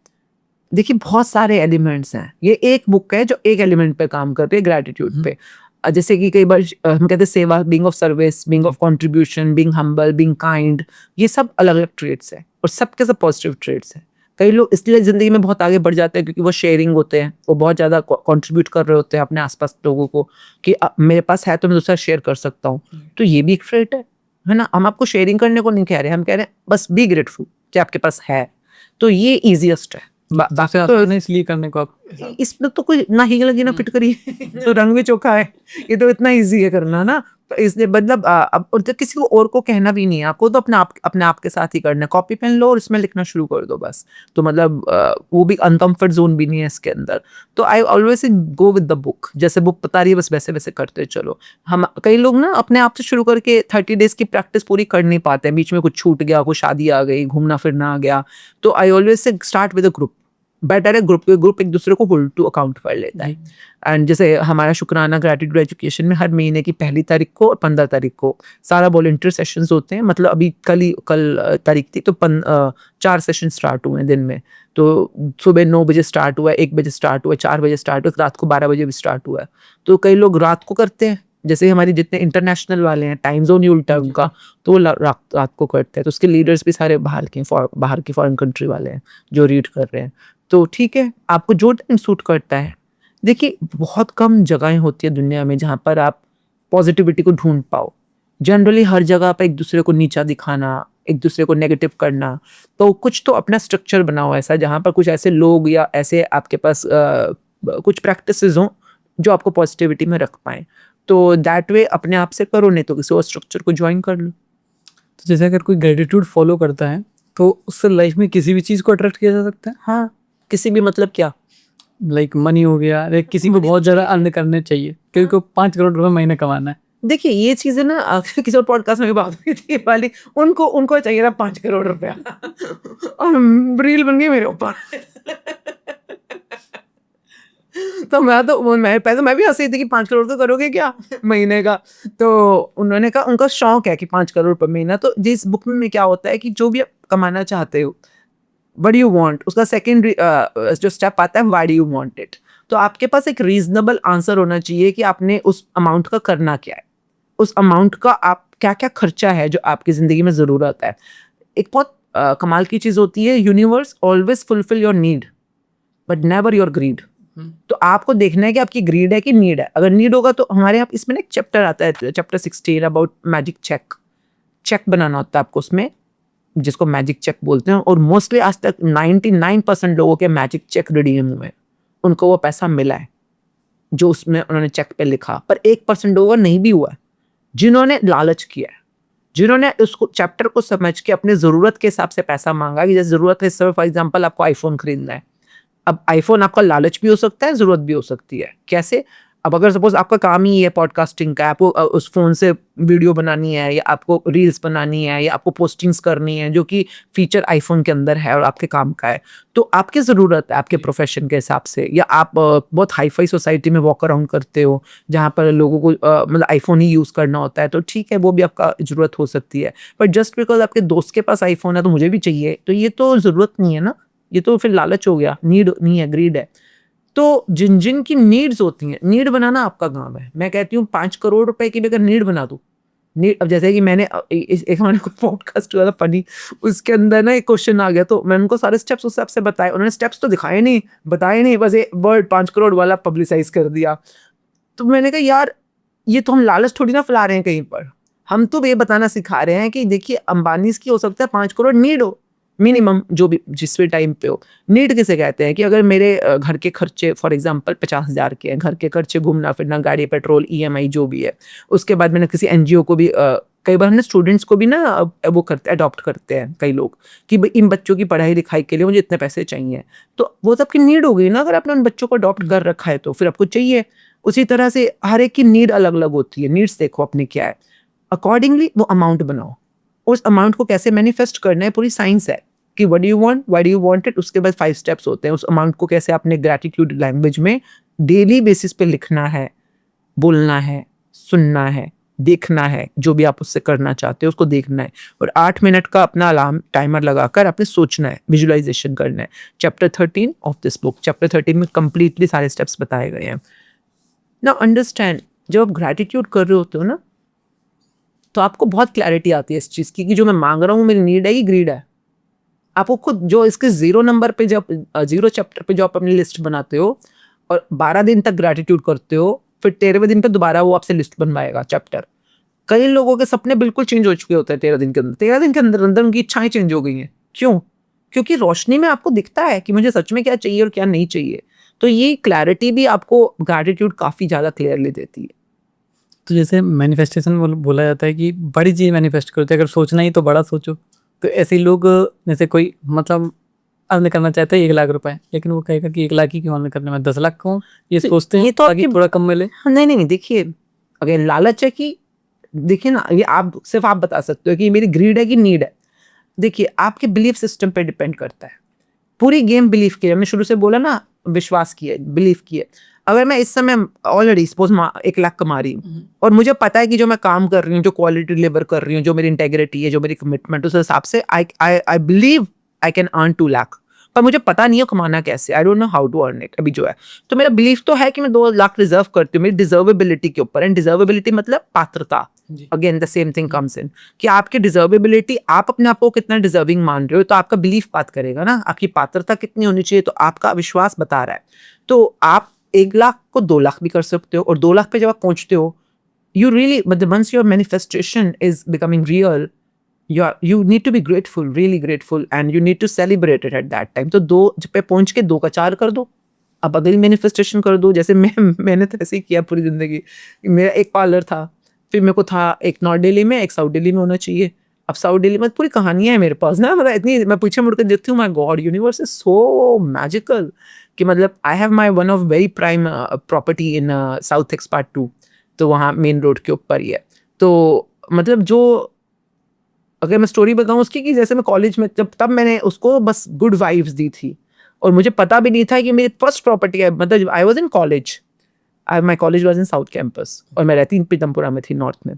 देखिए बहुत सारे एलिमेंट्स हैं, ये एक बुक है जो एक एलिमेंट पे काम करती है, ग्रैटिट्यूड पे। जैसे कि कई बार हम कहते हैं सेवा, being of service, being of contribution, being humble, being kind, ये सब अलग अलग ट्रेट्स हैं और सबके सब पॉजिटिव ट्रेट्स हैं। कई लोग इसलिए जिंदगी में बहुत आगे बढ़ जाते हैं क्योंकि वो शेयरिंग होते हैं, वो बहुत ज़्यादा कंट्रीब्यूट कर रहे होते हैं अपने आसपास लोगों को, कि मेरे पास है तो मैं दूसरा शेयर कर सकता हूँ। तो ये भी एक ट्रेट है ना। हम आपको शेयरिंग करने को नहीं कह रहे, हम कह रहे हैं बस बी ग्रेटफुल कि आपके पास है। तो ये ईजिएस्ट है। सबसे आसान है इसलिए करने को आप। इसमें तो कोई ना ही लगी ना फिटकरी तो रंग भी चोखा है, ये तो इतना इजी है करना ना। तो इसलिए मतलब अब और जब किसी को और को कहना भी नहीं है, आपको तो अपने आप के साथ ही करना है। कॉपी पेन लो और इसमें लिखना शुरू कर दो बस। तो मतलब वो भी अनकंफर्ट जोन भी नहीं है इसके अंदर। तो I always go with the book, जैसे बुक बता रही है बस वैसे वैसे करते चलो। हम कई लोग ना अपने आप से शुरू करके 30 डेज की प्रैक्टिस पूरी कर नहीं पाते हैं, बीच में कुछ छूट गया, कुछ शादी आ गई, घूमना फिरना आ गया। तो I always say start with a group. Better है ग्रुप एक दूसरे को होल्ड टू अकाउंट कर लेता है। एंड जैसे हमारा शुक्राना ग्रैटिट्यूड एजुकेशन में हर महीने की पहली तारीख को और 15 तारीख को सारा वॉलंटियर सेशंस होते हैं। मतलब अभी कल तारीख थी तो 4 सेशन स्टार्ट हुए हैं दिन में। तो सुबह 9 बजे स्टार्ट हुआ है, 1 बजे स्टार्ट हुआ है, 4 बजे स्टार्ट हुआ है, रात को 12 बजे भी स्टार्ट हुआ है। तो कई लोग रात को करते हैं, जैसे हमारे जितने इंटरनेशनल वाले हैं, टाइम जोन ही उल्टा है उनका, तो वो रात को करते हैं। तो उसके लीडर्स भी सारे बाहर की फॉरेन कंट्री वाले हैं जो रीड कर रहे हैं। तो ठीक है, आपको जो टाइम सूट करता है। देखिए बहुत कम जगहें होती है दुनिया में जहाँ पर आप पॉजिटिविटी को ढूंढ पाओ। जनरली हर जगह पर एक दूसरे को नीचा दिखाना, एक दूसरे को नेगेटिव करना। तो कुछ तो अपना स्ट्रक्चर बनाओ ऐसा जहाँ पर कुछ ऐसे लोग या ऐसे आपके पास कुछ प्रैक्टिसेस हों जो आपको पॉजिटिविटी में रख पाएँ। तो दैट वे अपने आप से करो, नहीं तो किसी और स्ट्रक्चर को ज्वाइन कर लो। तो जैसे अगर कोई ग्रेटिट्यूड फॉलो करता है तो उससे लाइफ में किसी भी चीज़ को अट्रैक्ट किया जा सकता है। हाँ, किसी भी मतलब क्या, लाइक मनी हो गया, लाइक किसी को बहुत ज़्यादा अर्न करने चाहिए क्योंकि को 5 करोड़ रुपए महीने कमाना है। देखिए ये चीजें ना किसी और पॉडकास्ट में भी बात हुई थी वाली, उनको चाहिए था 5 करोड़ रुपया और रील बन गई मेरे ऊपर तो मैं भी हंसी थी कि 5 करोड़ का करोगे क्या महीने का। तो उन्होंने कहा उनका शौक है कि 5 करोड़ रुपये महीना। तो जिस बुक में क्या होता है कि जो भी आप कमाना चाहते हो व्हाट डू यू वांट, उसका सेकंड जो स्टेप आता है why do you want it. तो आपके पास एक रीजनेबल आंसर होना चाहिए कि आपने उस अमाउंट का करना क्या है, उस अमाउंट का आप क्या क्या खर्चा है जो आपकी जिंदगी में जरूरत है। एक बहुत कमाल की चीज होती है, universe always fulfill your need but never your greed. तो आपको देखना है कि आपकी ग्रीड है कि नीड है। अगर नीड होगा तो हमारे यहाँ इसमें ना एक चैप्टर आता है, chapter 16 about magic check. Check बनाना होता है आपको उसमें, जिसको मैजिक चेक बोलते हैं, और मोस्टली आज तक 99% लोगों के मैजिक चेक रिडीम हुए, उनको वो पैसा मिला है जो उसमें उन्होंने चेक पे लिखा। पर 1% लोगों का नहीं भी हुआ है, जिन्होंने लालच किया है, जिन्होंने उसको चैप्टर को समझ के अपने ज़रूरत के हिसाब से पैसा मांगा। कि जैसे ज़रूरत है, इस समय फॉर एग्जांपल आपको आईफोन खरीदना है। अब आईफोन आपका लालच भी हो सकता है, ज़रूरत भी हो सकती है। कैसे? अब अगर सपोज आपका काम ही है पॉडकास्टिंग का, आपको उस फ़ोन से वीडियो बनानी है, या आपको रील्स बनानी है, या आपको पोस्टिंग्स करनी है जो कि फीचर आईफोन के अंदर है और आपके काम का है, तो आपकी ज़रूरत है आपके प्रोफेशन के हिसाब से। या आप बहुत हाई फाई सोसाइटी में वॉक अराउंड करते हो जहाँ पर लोगों को मतलब आईफोन ही यूज़ करना होता है, तो ठीक है, वो भी आपका ज़रूरत हो सकती है। बट जस्ट बिकॉज आपके दोस्त के पास आईफोन है तो मुझे भी चाहिए, तो ये तो ज़रूरत नहीं है ना, ये तो फिर लालच हो गया, नीड नहीं है, ग्रीड है। तो जिन जिन की नीड्स होती हैं, नीड बनाना आपका काम है। मैं कहती हूँ 5 करोड़ रुपए की भी अगर नीड बना दो, नीड। अब जैसे कि मैंने एक हमारे को पॉडकास्ट हुआ था फनी, उसके अंदर ना एक क्वेश्चन आ गया, तो मैंने उनको सारे स्टेप्स उस हिसाब से बताए। उन्होंने स्टेप्स तो दिखाए नहीं, बताए नहीं, बस ये वर्ड 5 करोड़ वाला पब्लिसाइज कर दिया। तो मैंने कहा यार, ये तो हम लालच थोड़ी ना फैला रहे हैं कहीं पर, हम तो ये बताना सिखा रहे हैं कि देखिए अंबानी की हो सकता है 5 करोड़ नीड हो, मिनिमम जो भी जिस भी टाइम पे हो। नीड किसे कहते हैं कि अगर मेरे घर के खर्चे फॉर एग्जांपल 50,000 के हैं, घर के खर्चे, घूमना फिरना, गाड़ी, पेट्रोल, ईएमआई जो भी है, उसके बाद मैंने किसी एनजीओ को भी कई बार हमने स्टूडेंट्स को भी ना वो करते अडॉप्ट करते हैं कई लोग कि इन बच्चों की पढ़ाई लिखाई के लिए मुझे इतने पैसे चाहिए, तो वो तो आपकी नीड हो गई ना। अगर आपने उन बच्चों को अडॉप्ट कर रखा है तो फिर आपको चाहिए। उसी तरह से हर एक की नीड अलग अलग होती है, नीड्स देखो अपनी क्या है, अकॉर्डिंगली वो अमाउंट बनाओ। उस अमाउंट को कैसे मैनिफेस्ट करना है पूरी साइंस है कि what do you want, why do you want it. उसके बाद 5 स्टेप्स होते हैं। उस अमाउंट को कैसे आपने ग्रैटिट्यूड लैंग्वेज में डेली बेसिस पे लिखना है, बोलना है, सुनना है, देखना है, जो भी आप उससे करना चाहते हो उसको देखना है, और 8 मिनट का अपना अलार्म टाइमर लगाकर आपने सोचना है, विजुअलाइजेशन करना है। Chapter 13 of this book, chapter 13 में कंप्लीटली सारे स्टेप्स बताए गए हैं। नाउ अंडरस्टैंड, जब आप ग्रैटिट्यूड कर रहे होते हो ना, तो आपको बहुत क्लैरिटी आती है इस चीज़ की कि जो मैं मांग रहा हूँ मेरी नीड है कि ग्रीड है। आपको खुद जो इसके 0 नंबर पे, जब 0 चैप्टर पे जो आप अपनी लिस्ट बनाते हो और 12 दिन तक ग्रैटिट्यूड करते हो, फिर 13वें दिन पे दोबारा वो आपसे लिस्ट बनवाएगा चैप्टर। कई लोगों के सपने बिल्कुल चेंज हो चुके होते हैं 13 दिन के अंदर। 13 दिन के अंदर अंदर उनकी इच्छाएं चेंज हो गई हैं। क्यों? क्योंकि रोशनी में आपको दिखता है कि मुझे सच में क्या चाहिए और क्या नहीं चाहिए। तो ये क्लैरिटी भी आपको ग्रैटिट्यूड काफ़ी ज़्यादा क्लियरली देती है। तो जैसे मैनिफेस्टेशन बोला जाता है कि बड़ी चीज़ मैनिफेस्ट करो, तो अगर सोचना ही तो बड़ा सोचो। तो ऐसे ही लोग, जैसे कोई मतलब अर्न करना चाहता है 1 लाख रुपए, लेकिन वो कहेगा कि 1 लाख ही क्यों अर्न करने में 10 लाख कहूँ, ये तो सोचते ये हैं तो ताकि आपकी थोड़ा कम मिले। नहीं, नहीं, नहीं, देखिए, अगर लालच है कि देखिए ना, ये आप सिर्फ़ आप बता सकते हो कि ये मेरी ग्रीड है कि नीड है। देखिए, आपके बिलीफ सिस्टम पे डिपेंड करता है। पूरी गेम बिलीफ की है। मैंने शुरू से बोला ना, विश्वास की है, बिलीफ की है। अगर मैं इस समय ऑलरेडी सपोज़ 1 लाख कमा रही हूँ और मुझे पता है कि जो मैं काम कर रही हूँ, जो क्वालिटी डिलीवर कर रही हूँ, जो मेरी इंटेग्रिटी है, जो मेरी कमिटमेंट, उस हिसाब से I believe I can earn 2 lakh. पर मुझे पता नहीं है कमाना कैसे, I don't know how to earn it अभी जो है। तो मेरा बिलीफ तो है कि मैं 2 लाख डिज़र्व करती हूँ, मेरी डिज़र्वेबिलिटी के ऊपर। एंड डिज़र्वेबिलिटी मतलब पात्रता। Again the same thing comes in कि आपकी डिज़र्वेबिलिटी, आप अपने आप को कितना डिज़र्विंग मान रहे हो, तो आपका बिलीफ बात करेगा ना। आपकी पात्रता कितनी होनी चाहिए, तो आपका विश्वास बता रहा है। तो आप 1 लाख को 2 लाख भी कर सकते हो, और 2 लाख पे जब आप पहुंचते हो, you really, but once your manifestation is becoming real, you need to be grateful, really grateful, and you need to celebrate it at that time. तो 2 पे पहुंच के 2 का 4 कर दो। अब अगली मैनिफेस्टेशन कर दो। जैसे मैंने तो ऐसे ही किया पूरी जिंदगी। मेरा एक पार्लर था, फिर मेरे को था एक नॉर्थ दिल्ली में, एक साउथ दिल्ली में होना चाहिए। अब साउथ दिल्ली में पूरी कहानियां है मेरे पास ना, मतलब इतनी, मैं पीछे मुड़ के देखती हूँ, my god, universe is so magical कि मतलब I have my one of very prime property in South Ex Part 2, तो वहाँ मेन रोड के ऊपर ही है। तो मतलब जो, अगर मैं स्टोरी बताऊँ उसकी, कि जैसे मैं कॉलेज में तब मैंने उसको बस गुड वाइब्स दी थी, और मुझे पता भी नहीं था कि मेरी फर्स्ट प्रॉपर्टी है। मतलब I was in college, my college was in south campus, और मैं रहती पीतमपुरा में थी, नॉर्थ में।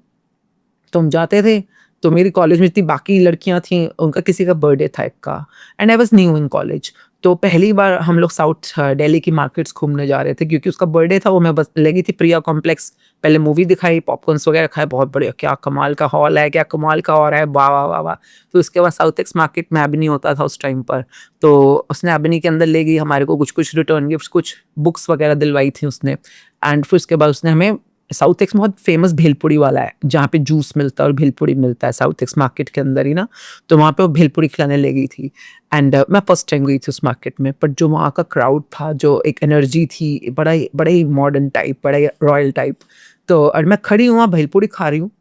तो हम जाते थे, तो मेरी कॉलेज में जितनी बाकी लड़कियां थीं उनका किसी का बर्थडे था एक का, and I was new in college. तो पहली बार हम लोग साउथ दिल्ली की मार्केट्स घूमने जा रहे थे क्योंकि उसका बर्थडे था। वो मैं बस ले गई थी प्रिया कॉम्प्लेक्स, पहले मूवी दिखाई, पॉपकॉर्न्स वगैरह खाए, बहुत बढ़िया, क्या कमाल का हॉल है, क्या कमाल का और है, वाह वाह वाह वाह। तो उसके बाद साउथ एक्स मार्केट में एबनी होता था उस टाइम पर, तो उसने एबनी के अंदर ले गई हमारे को, कुछ कुछ रिटर्न गिफ्ट्स, कुछ बुक्स वगैरह दिलवाई थी उसने। एंड फिर उसके बाद उसने हमें, साउथ एक्स बहुत फेमस भेलपुरी वाला है जहाँ पे जूस मिलता है और भेलपुरी मिलता है साउथ एक्स मार्केट के अंदर ही ना, तो वहाँ पे वो भेलपुरी खिलाने ले गई थी। एंड मैं फर्स्ट टाइम गई थी उस मार्केट में, बट जो वहाँ का क्राउड था, जो एक एनर्जी थी, बड़ा ही मॉडर्न टाइप, बड़ा ही रॉयल टाइप। तो और मैं खड़ी हूँ वहाँ भेलपुरी खा रही हूँ,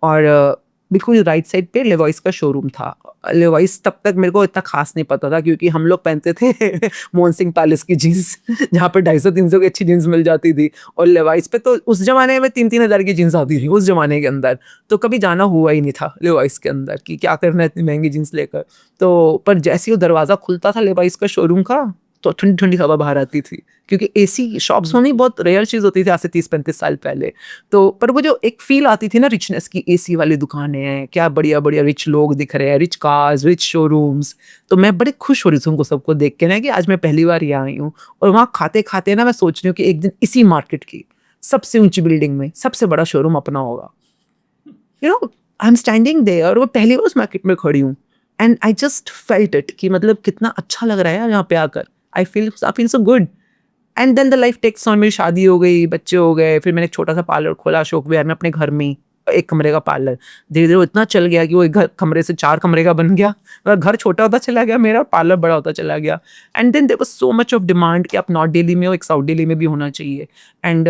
और बिल्कुल राइट साइड पे लेवाइस का शोरूम था। लेवाइस तब तक मेरे को इतना खास नहीं पता था क्योंकि हम लोग पहनते थे मोहन सिंह पैलेस की जीन्स जहाँ पर 250-300 की अच्छी जीन्स मिल जाती थी, और लेवाइस पे तो उस जमाने में 3-3 हज़ार की जीन्स आती थी उस जमाने के अंदर। तो कभी जाना हुआ ही नहीं था लेवाइस के अंदर कि क्या करना है इतनी महंगी जीन्स लेकर। तो पर जैसे ही वो दरवाज़ा खुलता था लेवाइस का शोरूम का, तो ठंडी ठंडी हवा बाहर आती थी क्योंकि एसी शॉप्स होनी बहुत रेयर चीज़ होती थी आज से 30-35 साल पहले। तो पर वो जो एक फील आती थी ना रिचनेस की, एसी वाली दुकानें हैं, क्या बढ़िया बढ़िया रिच लोग दिख रहे हैं, रिच कार्स, रिच शोरूम्स। तो मैं बड़े खुश हो रही थी उनको सबको देख के ना कि आज मैं पहली बार यहाँ आई हूँ। और वहाँ खाते खाते ना मैं सोच रही हूँ कि एक दिन इसी मार्केट की सबसे ऊंची बिल्डिंग में सबसे बड़ा शोरूम अपना होगा। You know, I am standing there, और वो पहली बार उस मार्केट में खड़ी हूँ, and I just felt it कि मतलब कितना अच्छा लग रहा है यार यहाँ पे आकर। I feel so good. And then the life takes on, मेरी शादी हो गई, बच्चे हो गए, फिर मैंने एक छोटा सा पार्लर खोला अशोक विहार में अपने घर में ही, एक कमरे का पार्लर। धीरे धीरे वो इतना चल गया कि वो एक घर कमरे से 4 कमरे का बन गया, और घर छोटा होता चला गया मेरा, पार्लर बड़ा होता चला गया। And then there was so much of demand कि आप नॉर्थ दिल्ली में हो, एक साउथ दिल्ली में भी होना चाहिए। एंड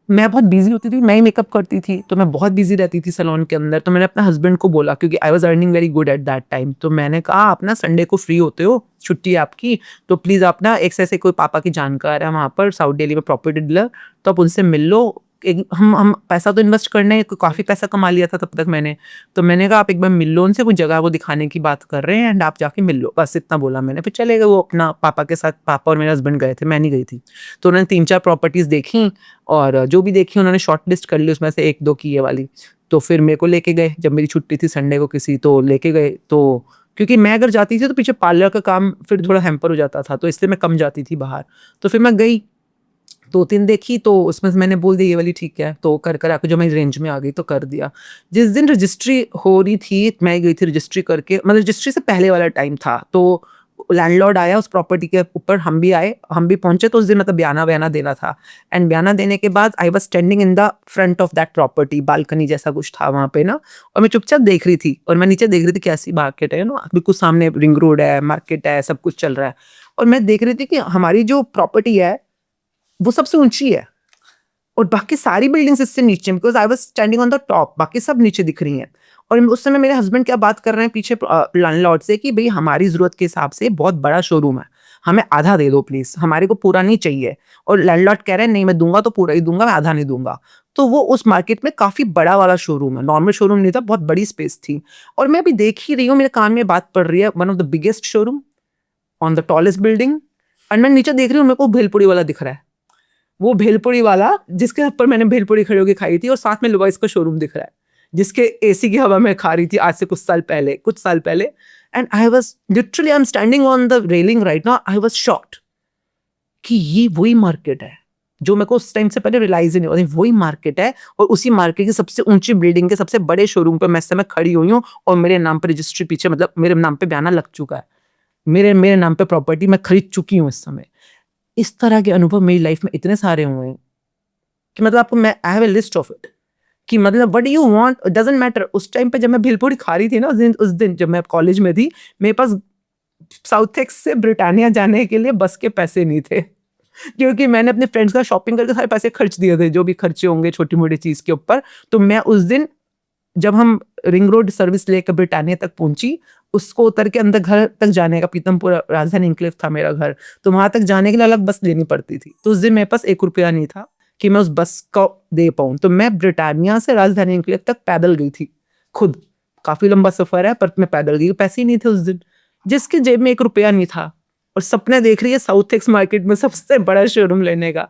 मैं बहुत बिजी होती थी, मैं ही मेकअप करती थी, तो मैं बहुत बिजी रहती थी सैलून के अंदर। तो मैंने अपने हस्बैंड को बोला क्योंकि I was earning very good at that time, तो मैंने कहा आप ना संडे को फ्री होते हो, छुट्टी है आपकी, तो प्लीज़ आप ना एक से कोई पापा की जानकार है वहाँ पर साउथ दिल्ली में प्रॉपर्टी डीलर, तो आप उनसे मिल लो। हम पैसा तो इन्वेस्ट करने, काफ़ी पैसा कमा लिया था तब तक मैंने। तो मैंने कहा आप एक बार मिल लो उनसे, कोई जगह वो दिखाने की बात कर रहे हैं, एंड आप जाके मिल लो, बस इतना बोला मैंने। फिर चले गए वो अपना पापा के साथ, पापा और मेरे हस्बैंड गए थे, मैं नहीं गई थी। तो उन्होंने 3-4 प्रॉपर्टीज़ देखी, और जो भी देखी उन्होंने शॉर्ट लिस्ट कर ली, उसमें से 1-2 की ये वाली। तो फिर मेरे को लेके गए, जब मेरी छुट्टी थी संडे को किसी, तो लेके गए। तो क्योंकि मैं अगर जाती थी तो पीछे पार्लर का काम फिर थोड़ा हैम्पर हो जाता था, तो इसलिए मैं कम जाती थी बाहर। तो फिर मैं गई, 2-3 देखी, तो उसमें से मैंने बोल दिया ये वाली ठीक है, तो कर आके जो मैं रेंज में आ गई तो कर दिया। जिस दिन रजिस्ट्री हो रही थी मैं गई थी रजिस्ट्री करके, मतलब रजिस्ट्री से पहले वाला टाइम था, तो लैंडलॉर्ड आया उस प्रॉपर्टी के ऊपर, हम भी आए, हम भी पहुंचे। तो उस दिन मतलब बयाना वयाना देना था, एंड बयाना देने के बाद I was standing in the front of that property, balcony जैसा कुछ था वहाँ पे ना, और मैं चुपचाप देख रही थी, और मैं नीचे देख रही थी कैसी मार्केट है ना, बिल्कुल सामने रिंग रोड है, मार्केट है, सब कुछ चल रहा है। और मैं देख रही थी कि हमारी जो प्रॉपर्टी है वो सबसे ऊंची है, और बाकी सारी बिल्डिंग्स इससे नीचे, because I was standing on the top, बाकी सब नीचे दिख रही हैं। और उस समय मेरे हस्बैंड क्या बात कर रहे हैं पीछे लैंडलॉर्ड से कि भाई हमारी ज़रूरत के हिसाब से बहुत बड़ा शोरूम है, हमें आधा दे दो प्लीज़, हमारे को पूरा नहीं चाहिए। और लैंडलॉर्ड कह रहे हैं नहीं मैं दूंगा तो पूरा ही दूंगा, मैं आधा नहीं दूंगा। तो वो उस मार्केट में काफ़ी बड़ा वाला शोरूम है, नॉर्मल शोरूम नहीं था, बहुत बड़ी स्पेस थी। और मैं अभी देख ही रही हूँ, मेरे कान में बात पड़ रही है, one of the biggest showroom on the tallest building. और मैं नीचे देख रही हूँ, मेरे को भेलपुरी वाला दिख रहा है, वो भेलपुरी वाला जिसके ऊपर मैंने भेलपुरी खड़ी होकर खाई थी, और साथ में लुवाइस का शोरूम दिख रहा है जिसके एसी की हवा में खा रही थी आज से कुछ साल पहले। And I was literally, I am standing on the railing right now, I was shocked कि ये वही मार्केट है जो मेरे को उस टाइम से पहले रियलाइज ही नहीं हुआ, वही मार्केट है। और उसी मार्केट की सबसे ऊंची बिल्डिंग के सबसे बड़े शोरूम पे मैं इस समय खड़ी हुई हूँ, और मेरे नाम पे रजिस्ट्री पीछे, मतलब मेरे नाम पे बयाना लग चुका है, मेरे मेरे नाम पे प्रॉपर्टी मैं खरीद चुकी हूँ इस समय। इस तरह के अनुभव मेरी लाइफ में इतने सारे हुए हैं कि मतलब आपको, मैं I have a list of it, कि मतलब what do you want, doesn't matter. उस टाइम पे जब मैं भेलपुरी खा रही थी ना, उस दिन जब मैं कॉलेज में थी, मेरे पास साउथ एक्स से ब्रिटानिया जाने के लिए बस के पैसे नहीं थे क्योंकि मैंने अपने फ्रेंड्स का शॉपिंग करके सारे पैसे खर्च दिए थे, जो भी खर्चे होंगे छोटी मोटी चीज़ के ऊपर। तो मैं उस दिन, जब हम रिंग रोड सर्विस लेकर ब्रिटानिया तक पहुंची, उसको उतर के अंदर घर तक जाने का, पीतमपुर राजधानी इंक्लेव था मेरा घर, तो वहां तक जाने के लिए अलग बस लेनी पड़ती थी। तो उस दिन मेरे पास 1 रुपया नहीं था कि मैं उस बस को दे पाऊँ, तो मैं ब्रिटानिया से राजधानी इंक्लेव तक पैदल गई थी खुद। काफी लंबा सफर है, पर मैं पैदल गई, पैसे ही नहीं थे उस दिन, जिसके जेब में 1 रुपया नहीं था, और सपने देख रही है साउथ एक्स मार्केट में सबसे बड़ा शोरूम लेने का।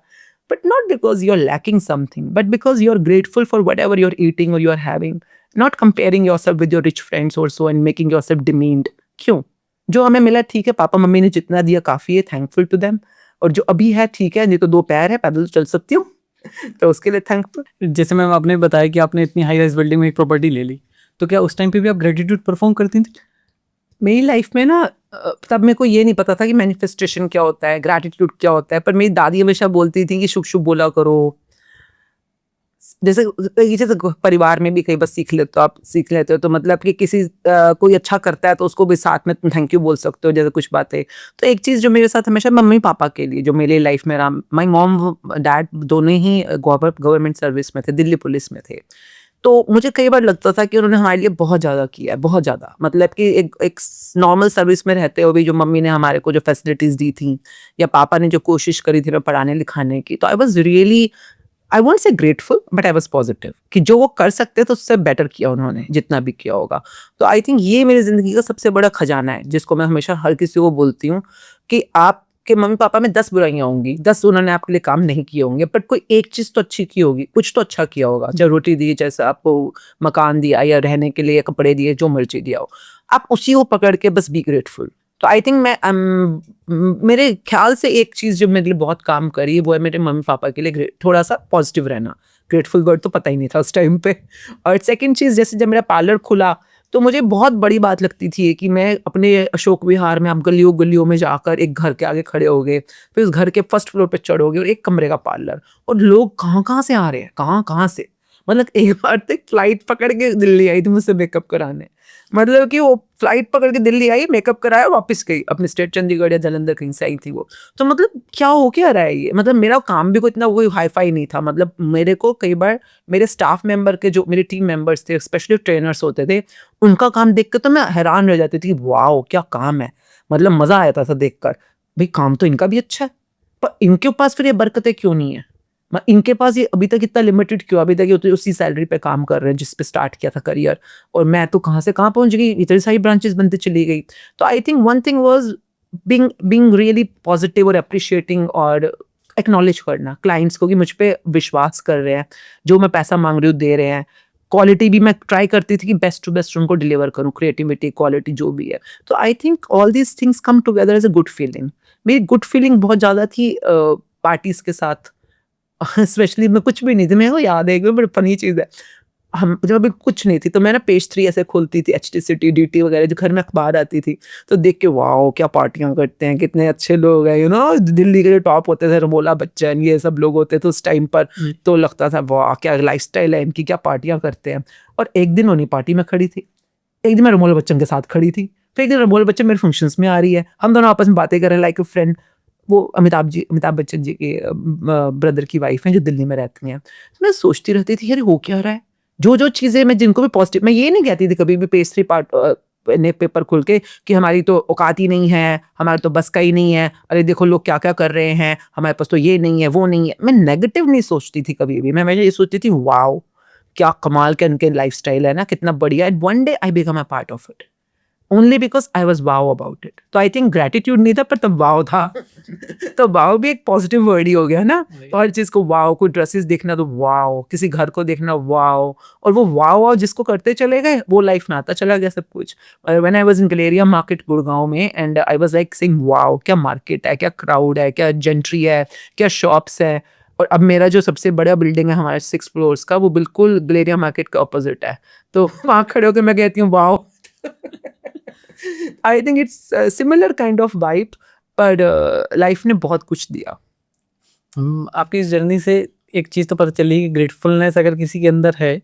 But not because you're lacking something, but because you're grateful for whatever you're eating or you're having. Not comparing yourself with your rich friends also and making yourself demeaned. क्यों? जो हमें मिला ठीक है, पापा मम्मी ने जितना दिया काफ़ी है, थैंकफुल टू देम। और जो अभी है ठीक है, नहीं तो 2 पैर है, पैदल तो चल सकती हूँ तो उसके लिए थैंकफुल। जैसे मैम आपने बताया कि आपने इतनी हाई राइज बिल्डिंग में एक प्रॉपर्टी ले ली, तो क्या उस टाइम पे भी आप ग्रेटिट्यूड परफॉर्म करती थी? मेरी लाइफ में ना तब मेरे को ये नहीं पता था कि मैनिफेस्टेशन क्या होता है, ग्रैटिट्यूड क्या होता है, पर मेरी दादी हमेशा बोलती थी कि शुभ शुभ बोला करो। जैसे जैसे परिवार में भी कई बार सीख लेते हो तो मतलब कि किसी कोई अच्छा करता है तो उसको भी साथ में तुम थैंक यू बोल सकते हो, जैसे कुछ बातें। तो एक चीज़ जो मेरे साथ हमेशा मम्मी पापा के लिए जो मेरी लाइफ में रहा, माई मॉम डैड दोनों ही गवर्नमेंट सर्विस में थे, दिल्ली पुलिस में थे। तो मुझे कई बार लगता था कि उन्होंने हमारे लिए बहुत ज़्यादा किया है, बहुत ज़्यादा। मतलब कि एक नॉर्मल सर्विस में रहते हुए भी जो मम्मी ने हमारे को जो फैसिलिटीज़ दी थी या पापा ने जो कोशिश करी थी हमें पढ़ाने लिखाने की, तो आई was really, I won't say grateful but I was positive कि जो वो कर सकते तो उससे बेटर किया उन्होंने, जितना भी किया होगा। तो आई थिंक ये मेरी ज़िंदगी का सबसे बड़ा खजाना है, जिसको मैं हमेशा हर किसी को बोलती हूँ कि आपके मम्मी पापा में 10 बुराइयां होंगी, 10 उन्होंने आपके लिए काम नहीं किए होंगे, बट कोई एक चीज़ तो अच्छी की होगी, कुछ तो अच्छा किया होगा। चाहे रोटी दी, जैसे आपको मकान दिया या रहने के लिए कपड़े दिए, जो मर्जी दिया हो, आप उसी को पकड़ के बस बी ग्रेटफुल। तो आई थिंक मेरे ख्याल से एक चीज़ जो मेरे लिए बहुत काम करी वो है मेरे मम्मी पापा के लिए थोड़ा सा पॉजिटिव रहना। ग्रेटफुल वर्ड तो पता ही नहीं था उस टाइम पे। और सेकंड चीज़, जैसे जब मेरा पार्लर खुला तो मुझे बहुत बड़ी बात लगती थी कि मैं अपने अशोक विहार में, आप गलियों गलियों में जाकर एक घर के आगे खड़े हो गए, फिर उस घर के फर्स्ट फ्लोर पे चढ़ोगे और एक कमरे का पार्लर, और लोग कहाँ कहाँ से आ रहे हैं, कहाँ कहाँ से। मतलब एक बार तो एक फ्लाइट पकड़ के दिल्ली आई थी मुझसे मेकअप कराने। मतलब कि वो फ्लाइट पकड़ के दिल्ली आई, मेकअप कराया और वापस गई अपने स्टेट, चंडीगढ़ या जालंधर कहीं से आई थी वो। तो मतलब क्या हो क्या रहा है ये, मतलब मेरा काम भी कोई इतना कोई हाई फाई नहीं था। मतलब मेरे को कई बार मेरे स्टाफ मेंबर के, जो मेरे टीम मेंबर्स थे, स्पेशली ट्रेनर्स होते थे, उनका काम देख कर तो मैं हैरान रह जाती थी, वाओ क्या काम है। मतलब मजा आया था देख कर, भाई काम तो इनका भी अच्छा है, पर इनके पास फिर ये बरकतें क्यों नहीं है। इनके पास ये अभी तक इतना लिमिटेड क्यों, अभी तक ये तो उसी सैलरी पे काम कर रहे हैं जिस पे स्टार्ट किया था करियर, और मैं तो कहाँ से कहाँ पहुंच गई, इतनी सारी ब्रांचेस बनते चली गई। तो I think one thing was being really positive और अप्रिशिएटिंग और एक्नॉलेज करना क्लाइंट्स को कि मुझ पे विश्वास कर रहे हैं, जो मैं पैसा मांग रही हूँ दे रहे हैं। क्वालिटी भी मैं ट्राई करती थी कि बेस्ट टू बेस्ट उनको डिलीवर करूँ, क्रिएटिविटी क्वालिटी जो भी है। तो I think all these things come together as a good feeling. मेरी गुड फीलिंग बहुत ज़्यादा थी पार्टीज के साथ। स्पेशली मैं कुछ भी नहीं थी, मेरे को याद है एक बड़ी फनी चीज़ है, हम जब अभी कुछ नहीं थी तो मैं ना पेज 3 ऐसे खोलती थी, एचटी सिटी डीटी वगैरह जो घर में अखबार आती थी, तो देख के वाओ क्या पार्टियां करते हैं, कितने अच्छे लोग हैं, दिल्ली के जो टॉप होते थे, रमोला बच्चन, ये सब लोग होते थे उस टाइम पर। तो लगता था वाह क्या लाइफस्टाइल है इनकी, क्या पार्टियां करते हैं। और एक दिन उन्हीं पार्टी में खड़ी थी, एक दिन मैं रमोला बच्चन के साथ खड़ी थी, फिर एक दिन रमोला बच्चन मेरे फंक्शंस में आ रही है, हम दोनों आपस में बातें कर रहे हैं लाइक अ फ्रेंड। वो अमिताभ बच्चन जी के ब्रदर की वाइफ हैं जो दिल्ली में रहती हैं। तो मैं सोचती रहती थी यार हो क्या रहा है। जो जो चीज़ें मैं जिनको भी पॉजिटिव, मैं ये नहीं कहती थी कभी भी पेज 3 पार्ट ने पेपर खोल के कि हमारी तो औकात ही नहीं है, हमारा तो बस का ही नहीं है, अरे देखो लोग क्या क्या कर रहे हैं, हमारे पास तो ये नहीं है वो नहीं है। मैं नेगेटिव नहीं सोचती थी कभी भी, मैं ये सोचती थी वाओ क्या कमाल का इनके लाइफस्टाइल है ना, कितना बढ़िया। And one day I become a part of it only because I was wow about it. तो आई थिंक ग्रेटिट्यूड नहीं था पर तब वाओ था। तो वाओ भी एक पॉजिटिव वर्ड ही हो गया ना। तो हर चीज को वाओ, कोई ड्रेसेस देखना तो वाओ, किसी घर को देखना वाओ, और वो वाओ वाओ जिसको करते चले गए वो लाइफ में आता चला गया सब कुछ। When I was in Galleria market Gurgaon में and I was like saying wow क्या मार्केट है, क्या क्राउड है, क्या जेंट्री है, क्या शॉप्स है। और अब मेरा जो सबसे बड़ा बिल्डिंग है हमारे 6 फ्लोर्स का, वो बिल्कुल गलेरिया मार्केट के ऑपोजिट है। तो वहाँ खड़े होकर मैं कहती हूँ wow. I think it's similar kind of vibe, पर लाइफ ने बहुत कुछ दिया। आपकी इस जर्नी से एक चीज़ तो पता चली कि ग्रेटफुलनेस अगर किसी के अंदर है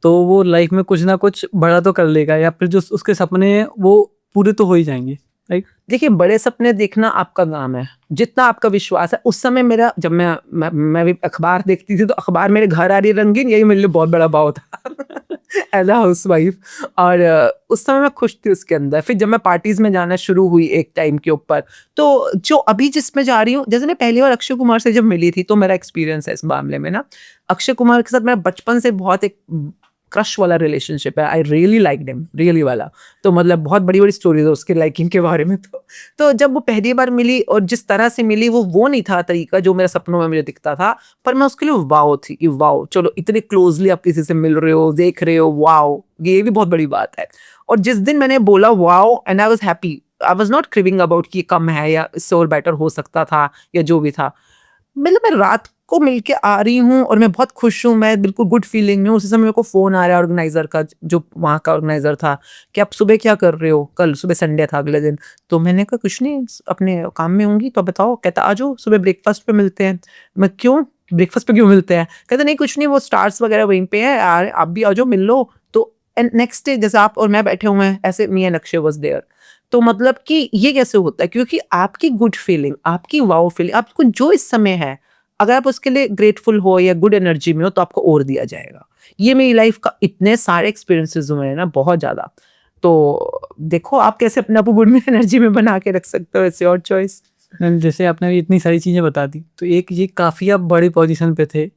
तो वो लाइफ में कुछ ना कुछ बड़ा तो कर लेगा, या फिर जो उसके सपने हैं वो पूरे तो हो ही जाएंगे, राइट? देखिए बड़े सपने देखना आपका काम है, जितना आपका विश्वास है। उस समय मेरा, जब मैं भी अखबार देखती थी तो अखबार मेरे घर आ रही रंगीन, यही मेरे लिए बहुत बड़ा भाव था एज अ हाउस वाइफ। और उस समय मैं खुश थी उसके अंदर। फिर जब मैं पार्टीज में जाना शुरू हुई एक टाइम के ऊपर, तो जो अभी जिसमें जा रही हूँ, जैसे मैं पहली बार अक्षय कुमार से जब मिली थी, तो मेरा एक्सपीरियंस है इस मामले में ना, अक्षय कुमार के साथ मेरा बचपन से बहुत एक क्रश वाला रिलेशनशिप है, I really like him, really वाला। तो मतलब बहुत बड़ी बड़ी स्टोरीज है उसके लाइकिंग के बारे में। तो जब वो पहली बार मिली और जिस तरह से मिली, वो नहीं था तरीका जो मेरे सपनों में मुझे दिखता था, पर मैं उसके लिए वाओ थी कि वाओ, चलो इतने क्लोजली आप किसी से मिल रहे हो, देख रहे हो, वाओ, ये भी बहुत बड़ी बात है। और जिस दिन मैंने बोला wow, and I was happy, I was not cribbing about कि कम है या इससे और बेटर हो सकता था या जो भी था। मतलब मैं रात को मिलके आ रही हूँ और मैं बहुत खुश हूँ, मैं बिल्कुल गुड फीलिंग में हूँ। उसी समय मेरे को फ़ोन आ रहा है ऑर्गेनाइज़र का, जो वहाँ का ऑर्गेनाइज़र था, कि आप सुबह क्या कर रहे हो? कल सुबह संडे था अगले दिन। तो मैंने कहा कुछ नहीं, अपने काम में होंगी। तो बताओ। कहता आ जाओ सुबह ब्रेकफास्ट पे मिलते हैं। मैं क्यों ब्रेकफास्ट पे क्यों मिलते हैं? कहते नहीं कुछ नहीं, वो स्टार्स वगैरह वहीं पे है, आप भी आ जाओ मिल लो। तो एंड नेक्स्ट डे जैसे आप और मैं बैठे हुए हैं ऐसे, me and Akshay was there. तो मतलब कि ये कैसे होता है? क्योंकि आपकी गुड फीलिंग, आपकी वाओ फीलिंग, आपको जो इस समय है, अगर आप उसके लिए ग्रेटफुल हो या गुड एनर्जी में हो तो आपको और दिया जाएगा। ये मेरी लाइफ का इतने सारे एक्सपीरियंसेस हुए हैं ना, बहुत ज़्यादा। तो देखो आप कैसे अपने आप को गुड एनर्जी में बना के रख सकते हो, इट्स योर चॉइस। जैसे आपने अभी इतनी सारी चीज़ें बता दी, तो एक ये काफ़ी आप बड़ी पोजीशन पे थे,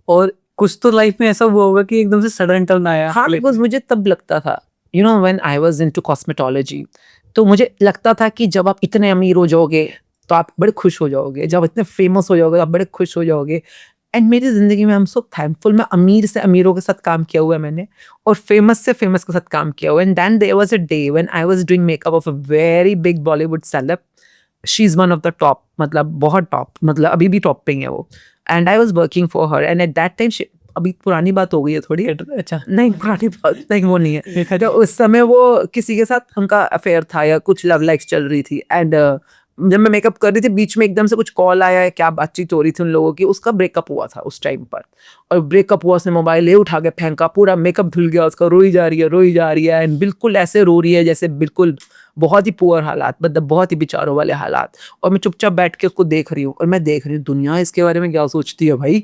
और कुछ तो लाइफ में ऐसा हुआ होगा कि एकदम से सडन टर्न आया। हाँ, बिकॉज़ मुझे तब लगता था, you know when I was into cosmetology, तो मुझे लगता था कि जब आप इतने अमीर हो जाओगे तो आप बड़े खुश हो जाओगे, जब इतने फेमस हो जाओगे आप बड़े खुश हो जाओगे। एंड मेरी ज़िंदगी में आई एम सो थैंकफुल, मैं अमीर से अमीरों के साथ काम किया हुआ है मैंने, और फेमस से फेमस के साथ काम किया हुआ है। And then there was a day when I was doing makeup of a very big Bollywood celeb. She is one of the top, मतलब बहुत टॉप, मतलब अभी भी टॉप पे ही है वो। And I was working for her, and at that time she, अभी पुरानी बात हो गई है थोड़ी। अच्छा। नहीं, पुरानी बात नहीं, वो नहीं है। देखा तो उस समय वो किसी के साथ उनका अफेयर था या कुछ लव लाइफ चल रही थी। एंड जब मैं मेकअप कर रही थी, बीच में एकदम से कुछ कॉल आया है, क्या बातचीत हो रही थी उन लोगों की, उसका ब्रेकअप हुआ था उस टाइम पर। और ब्रेकअप हुआ, उसने मोबाइल ले उठा के फेंका, पूरा मेकअप धुल गया उसका, रोई जा रही है, रोई जा रही है, एंड बिल्कुल ऐसे रो रही है जैसे बिल्कुल बहुत ही पुअर हालात, मतलब बहुत ही बेचारों वाले हालात। और मैं चुपचाप बैठ के उसको देख रही हूँ, और मैं देख रही हूँ दुनिया इसके बारे में क्या सोचती है भाई,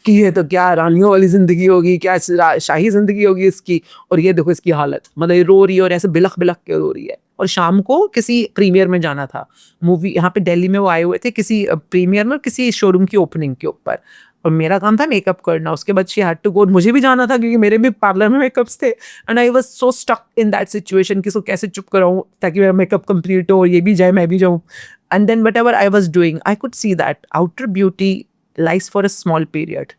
कि ये तो क्या रानियों वाली जिंदगी होगी, क्या शाही जिंदगी होगी इसकी, और ये देखो इसकी हालत, मतलब ये रो रही है और ऐसे बिलख बिलख के रो रही है। और शाम को किसी प्रीमियर में जाना था, मूवी यहाँ पे दिल्ली में वो आए हुए थे किसी प्रीमियर में, किसी शोरूम की ओपनिंग के ऊपर, और मेरा काम था मेकअप करना। उसके बाद शी हैड टू गो, मुझे भी जाना था क्योंकि मेरे भी पार्लर में मेकअप्स थे। And I was so stuck in that situation कि इसको कैसे चुप कराऊं ताकि मेरा मेकअप कंप्लीट हो और ये भी जाए मैं भी जाऊं। And then whatever I was doing, I could see that outer beauty lies for a small period.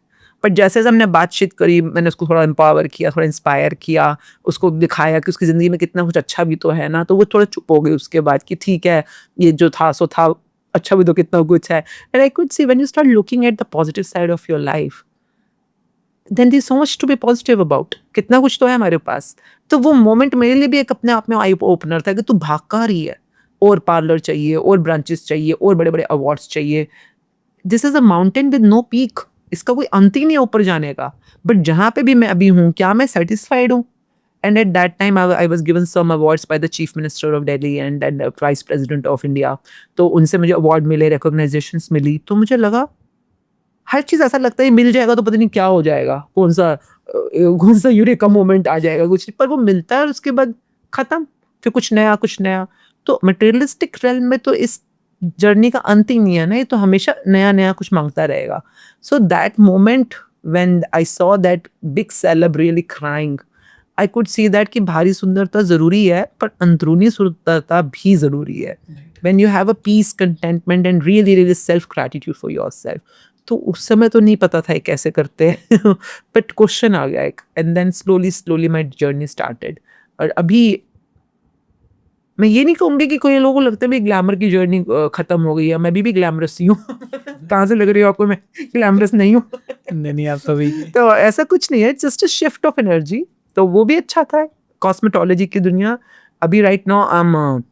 But जैसे हमने बातचीत करी, मैंने उसको थोड़ा एम्पावर किया, थोड़ा इंस्पायर किया, उसको दिखाया कि उसकी ज़िंदगी में कितना कुछ अच्छा भी तो है ना, तो वो थोड़ा चुप हो गई उसके बाद कि ठीक है, ये जो था सो था, अच्छा भी तो कितना कुछ है। And I could see when you start looking at the positive side of your life, then there so much to be positive about, कितना कुछ तो है हमारे पास। तो वो मोमेंट मेरे लिए भी एक अपने आप में आई ओपनर था कि तू भाग का रही है, और पार्लर चाहिए, और ब्रांचेस चाहिए, और बड़े बड़े अवार्ड्स चाहिए। This is a mountain with no peak, इसका कोई अंत ही नहीं है ऊपर जाने का। बट जहाँ पे भी मैं अभी हूँ, क्या मैं सेटिस्फाइड हूँ? And at that time I was given some awards by the chief minister of Delhi and vice president of India. तो उनसे मुझे अवार्ड मिले, रिकॉग्नाइजेशंस मिली, तो मुझे लगा हर चीज़ ऐसा लगता है मिल जाएगा तो पता नहीं क्या हो जाएगा, कौन सा यूरेका मोमेंट आ जाएगा, कुछ नहीं, पर वो मिलता है और उसके बाद खत्म, फिर कुछ नया कुछ नया। तो मटेरियलिस्टिक रेल्म में तो इस जर्नी का अंत ही नहीं है ना, ये तो हमेशा नया नया कुछ मांगता रहेगा। So that moment when I saw that big celeb really crying, I could see that कि बाहरी सुंदरता ज़रूरी है पर अंदरूनी सुंदरता भी ज़रूरी है। When you have a peace, contentment and really really self gratitude for yourself. तो उस समय तो नहीं पता था ये कैसे करते हैं बट क्वेश्चन आ गया एक, and then slowly slowly my journey started. और अभी मैं ये नहीं कहूँगी कि कोई लोगों को लगता है भी ग्लैमर की जर्नी खत्म हो गई है, मैं भी ग्लैमरस ही हूँ कहाँ से लग रही हो आपको मैं ग्लैमरस नहीं हूँ? नहीं आप तो भी। तो ऐसा कुछ नहीं है, just a shift of energy. तो वो भी अच्छा था। कॉस्मेटोलॉजी की दुनिया अभी right now I am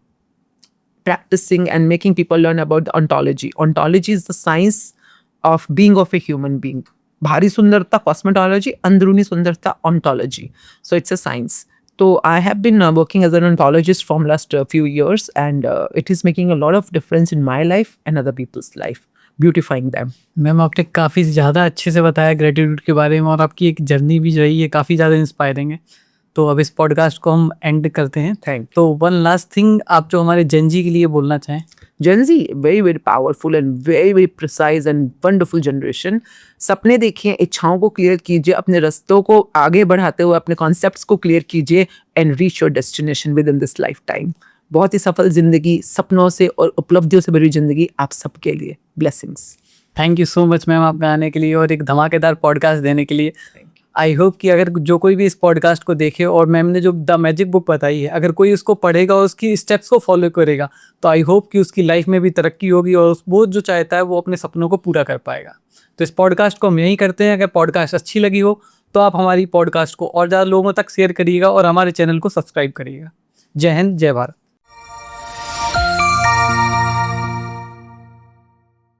practicing and making people learn about the ontology. Ontology is the science of being of a human being. Bhari sundarta cosmetology, andruni sundarta ontology. So it's a science. So I have been working as an ontologist from last few years, and it is making a lot of difference in my life and other people's life, beautifying them. Ma'am आपने काफ़ी ज़्यादा अच्छे से बताया ग्रेटिट्यूड के बारे में, और आपकी एक जर्नी भी जो है ये काफ़ी ज़्यादा इंस्पायरिंग है। तो अब इस पॉडकास्ट को हम एंड करते हैं। थैंक तो वन लास्ट थिंग आप जो हमारे जेनजी के लिए बोलना चाहें। Gen Z, very very powerful and very very precise and wonderful generation. सपने देखिए, इच्छाओं को क्लियर कीजिए, अपने रास्तों को आगे बढ़ाते हुए अपने कॉन्सेप्ट्स को क्लियर कीजिए and reach your destination with in this life time. बहुत ही सफल जिंदगी, सपनों से और उपलब्धियों से भरी जिंदगी आप सबके लिए। Blessings. Thank you so much ma'am आपका आने के लिए और एक धमाकेदार पॉडकास्ट देने के लिए। आई होप कि अगर जो कोई भी इस पॉडकास्ट को देखे और मैम ने जो द मैजिक बुक बताई है, अगर कोई उसको पढ़ेगा और उसकी स्टेप्स को फॉलो करेगा तो आई होप कि उसकी लाइफ में भी तरक्की होगी और वो जो चाहता है वो अपने सपनों को पूरा कर पाएगा। तो इस पॉडकास्ट को हम यही करते हैं। अगर पॉडकास्ट अच्छी लगी हो तो आप हमारी पॉडकास्ट को और ज़्यादा लोगों तक शेयर करिएगा और हमारे चैनल को सब्सक्राइब करिएगा। जय हिंद, जय भारत।